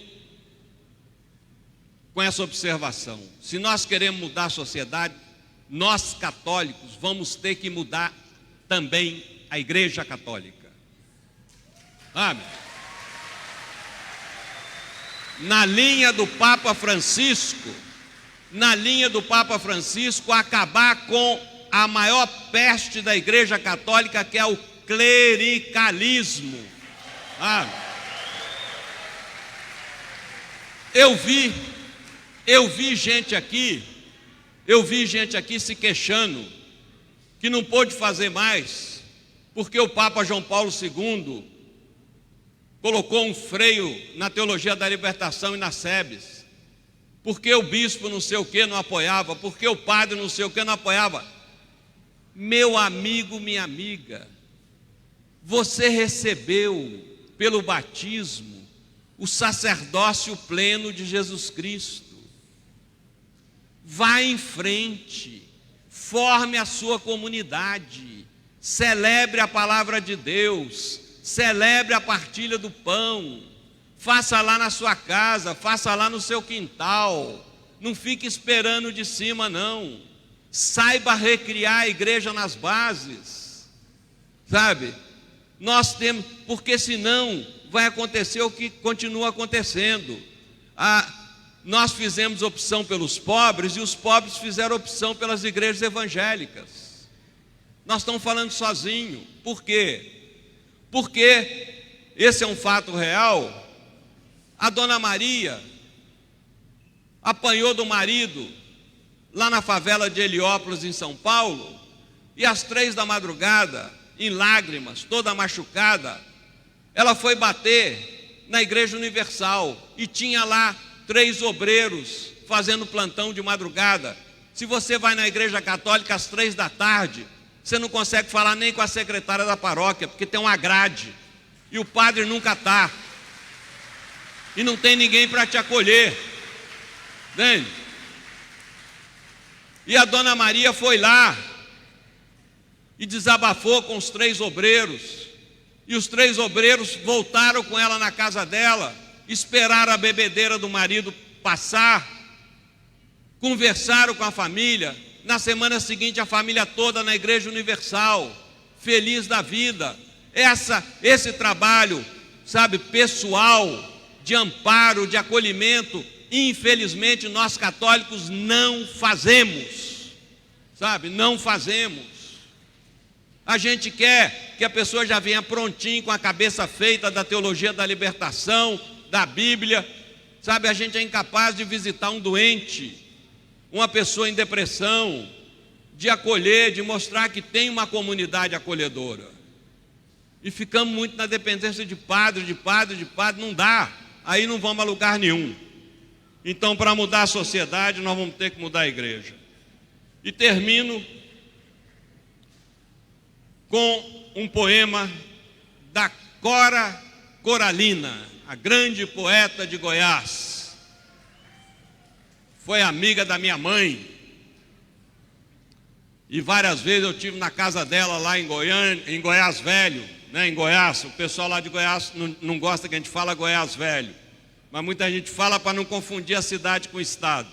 com essa observação. Se nós queremos mudar a sociedade, nós católicos vamos ter que mudar também a Igreja Católica. Sabe? Na linha do Papa Francisco, acabar com a maior peste da Igreja Católica, que é o clericalismo. Eu vi gente aqui se queixando que não pôde fazer mais, porque o Papa João Paulo II colocou um freio na teologia da libertação e na SEBS, porque o bispo não sei o que não apoiava, porque o padre não sei o que não apoiava. Meu amigo, minha amiga, você recebeu pelo batismo o sacerdócio pleno de Jesus Cristo. Vá em frente, forme a sua comunidade, celebre a palavra de Deus, celebre a partilha do pão, faça lá na sua casa, faça lá no seu quintal, não fique esperando de cima não, saiba recriar a igreja nas bases, sabe? Nós temos, porque senão vai acontecer o que continua acontecendo. Nós fizemos opção pelos pobres e os pobres fizeram opção pelas igrejas evangélicas. Nós estamos falando sozinho. Por quê? Porque esse é um fato real. A dona Maria apanhou do marido lá na favela de Heliópolis, em São Paulo, e às 3 da madrugada, em lágrimas, toda machucada, ela foi bater na Igreja Universal e tinha lá 3 obreiros fazendo plantão de madrugada. Se você vai na Igreja Católica às 3 da tarde, você não consegue falar nem com a secretária da paróquia, porque tem uma grade, e o padre nunca está, e não tem ninguém para te acolher, entende? E a dona Maria foi lá e desabafou com os 3 obreiros, e os 3 obreiros voltaram com ela na casa dela, esperaram a bebedeira do marido passar, conversaram com a família. Na semana seguinte, a família toda na Igreja Universal, feliz da vida. Esse trabalho, sabe, pessoal, de amparo, de acolhimento, infelizmente nós católicos não fazemos, sabe, não fazemos. A gente quer que a pessoa já venha prontinho, com a cabeça feita da teologia da libertação, da Bíblia, sabe, a gente é incapaz de visitar um doente, uma pessoa em depressão, de acolher, de mostrar que tem uma comunidade acolhedora. E ficamos muito na dependência de padre, não dá, aí não vamos a lugar nenhum. Então, para mudar a sociedade, nós vamos ter que mudar a igreja. E termino com um poema da Cora Coralina, a grande poeta de Goiás. Foi amiga da minha mãe, e várias vezes eu estive na casa dela lá em Goiânia, em Goiás Velho, né, em Goiás. O pessoal lá de Goiás não gosta que a gente fala Goiás Velho, mas muita gente fala para não confundir a cidade com o estado.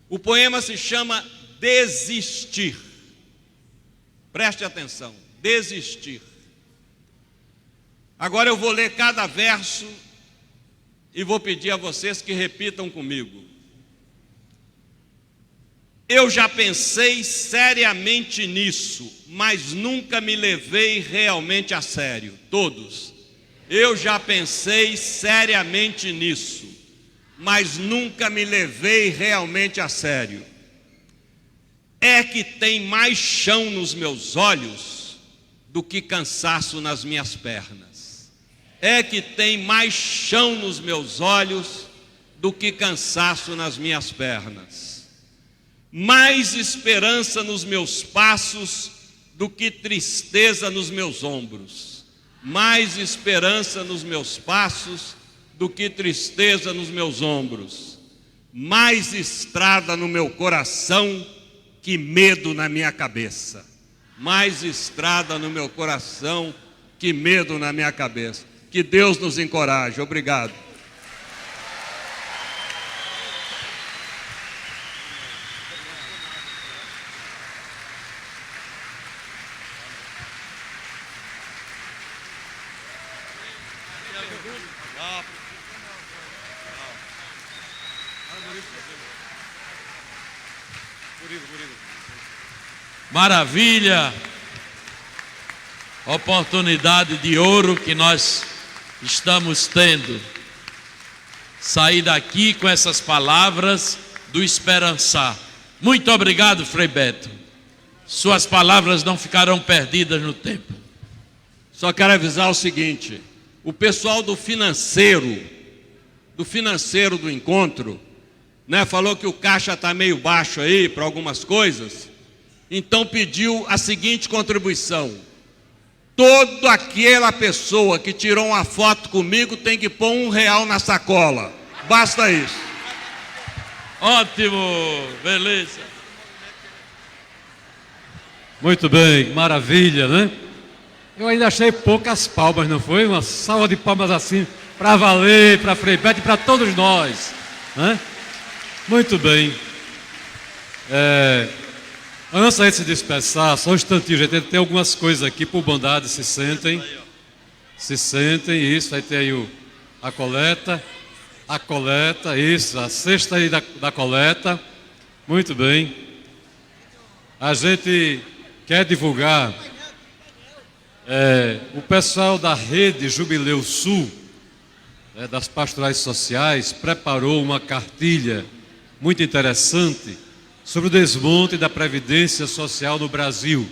O poema se chama Desistir. Preste atenção, desistir. Agora eu vou ler cada verso e vou pedir a vocês que repitam comigo. Eu já pensei seriamente nisso, mas nunca me levei realmente a sério. Todos. Eu já pensei seriamente nisso, mas nunca me levei realmente a sério. É que tem mais chão nos meus olhos do que cansaço nas minhas pernas. é que tem mais chão nos meus olhos do que cansaço nas minhas pernas, mais esperança nos meus passos do que tristeza nos meus ombros, mais esperança nos meus passos do que tristeza nos meus ombros, mais estrada no meu coração que medo na minha cabeça, mais estrada no meu coração que medo na minha cabeça. Que Deus nos encoraje. Obrigado. Maravilha! Oportunidade de ouro que nós estamos tendo. Sair daqui com essas palavras do esperançar. Muito obrigado, Frei Beto. Suas palavras não ficarão perdidas no tempo. Só quero avisar o seguinte: o pessoal do financeiro do encontro, né, falou que o caixa está meio baixo aí para algumas coisas, então pediu a seguinte contribuição: toda aquela pessoa que tirou uma foto comigo tem que pôr R$1 na sacola. Basta isso. Ótimo, beleza. Muito bem, maravilha, né? Eu ainda achei poucas palmas, não foi? Uma salva de palmas assim, para valer, para Frei Beto e para todos nós, né? Muito bem. Antes da gente se dispersar, só um instantinho, gente, tem algumas coisas aqui, por bondade, se sentem, isso, aí tem aí a coleta, isso, a cesta aí da coleta. Muito bem. A gente quer divulgar, o pessoal da Rede Jubileu Sul, das pastorais sociais, preparou uma cartilha muito interessante sobre o desmonte da Previdência Social no Brasil.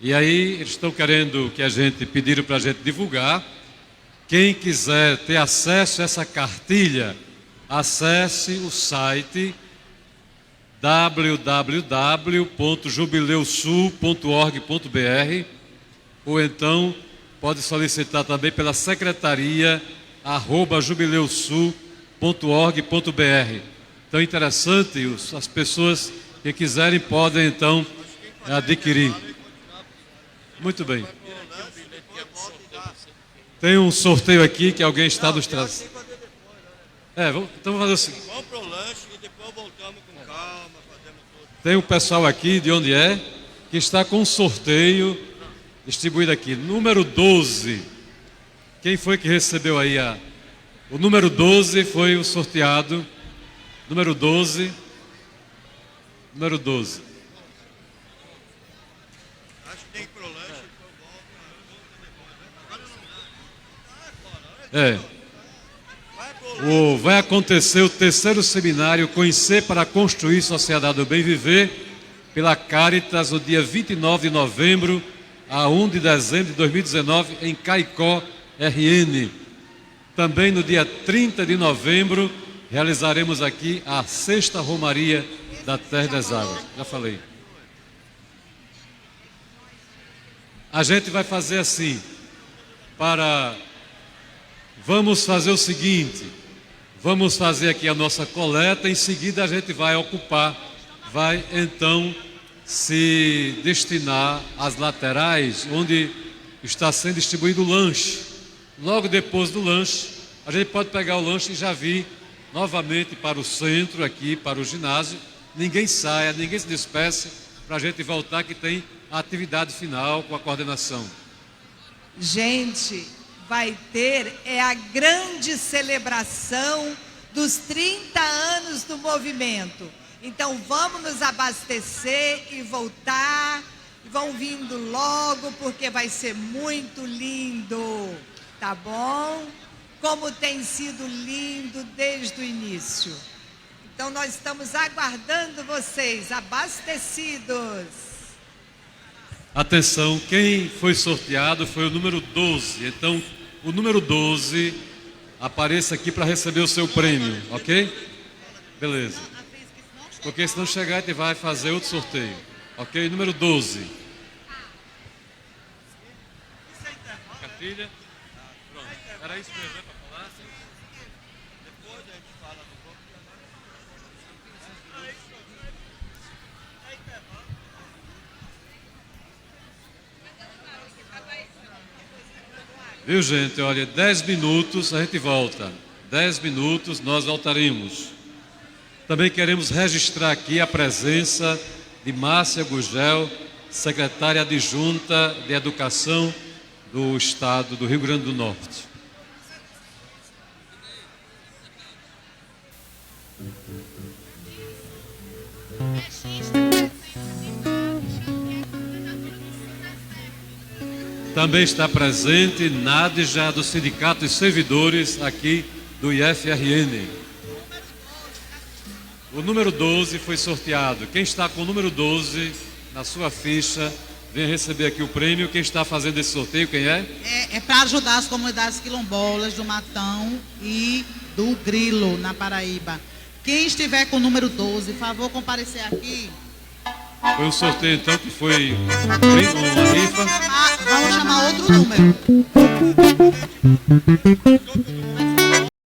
E aí eles estão querendo que pediram para a gente divulgar. Quem quiser ter acesso a essa cartilha, acesse o site www.jubileusul.org.br ou então pode solicitar também pela secretaria @jubileusul.org.br. Então é interessante, as pessoas que quiserem podem então adquirir. Muito bem. Tem um sorteio aqui que alguém está nos trazendo. Então vamos fazer o seguinte. Vamos para o lanche e depois voltamos com calma, fazemos tudo. Tem um pessoal aqui, de onde é, que está com um sorteio distribuído aqui. Número 12. Quem foi que recebeu aí o número 12 foi o sorteado. Número 12. Acho que tem que ir pro lanche e depois volta. Vai acontecer o 3º seminário Conhecer para Construir Sociedade do Bem Viver pela Caritas no dia 29 de novembro a 1 de dezembro de 2019 em Caicó, RN. Também no dia 30 de novembro realizaremos aqui a 6ª Romaria da Terra das Águas. Já falei. A gente vai fazer assim, vamos fazer o seguinte, vamos fazer aqui a nossa coleta, em seguida a gente vai então se destinar às laterais, onde está sendo distribuído o lanche. Logo depois do lanche, a gente pode pegar o lanche e já vir novamente para o centro, aqui para o ginásio. Ninguém saia, ninguém se despeça, para a gente voltar que tem a atividade final com a coordenação. Gente, vai ter a grande celebração dos 30 anos do movimento. Então vamos nos abastecer e voltar. Vão vindo logo, porque vai ser muito lindo, tá bom? Como tem sido lindo desde o início. Então nós estamos aguardando vocês, abastecidos. Atenção, quem foi sorteado foi o número 12. Então, o número 12 apareça aqui para receber o seu prêmio, ok? Beleza. Porque se não chegar, a gente vai fazer outro sorteio. Ok? Número 12. Cartilha. Pronto. Era isso mesmo, né, para falar? Depois a gente fala do corpo. Viu, gente? Olha, 10 minutos a gente volta. 10 minutos nós voltaremos. Também queremos registrar aqui a presença de Márcia Gugel, secretária adjunta de Educação do Estado do Rio Grande do Norte. Também está presente Nádja, do Sindicato dos Servidores aqui do IFRN. O número 12 foi sorteado. Quem está com o número 12 na sua ficha, vem receber aqui o prêmio. Quem está fazendo esse sorteio, quem é? É para ajudar as comunidades quilombolas do Matão e do Grilo, na Paraíba. Quem estiver com o número 12, favor comparecer aqui. Foi um sorteio, então, que foi uma rifa. Vamos chamar outro número.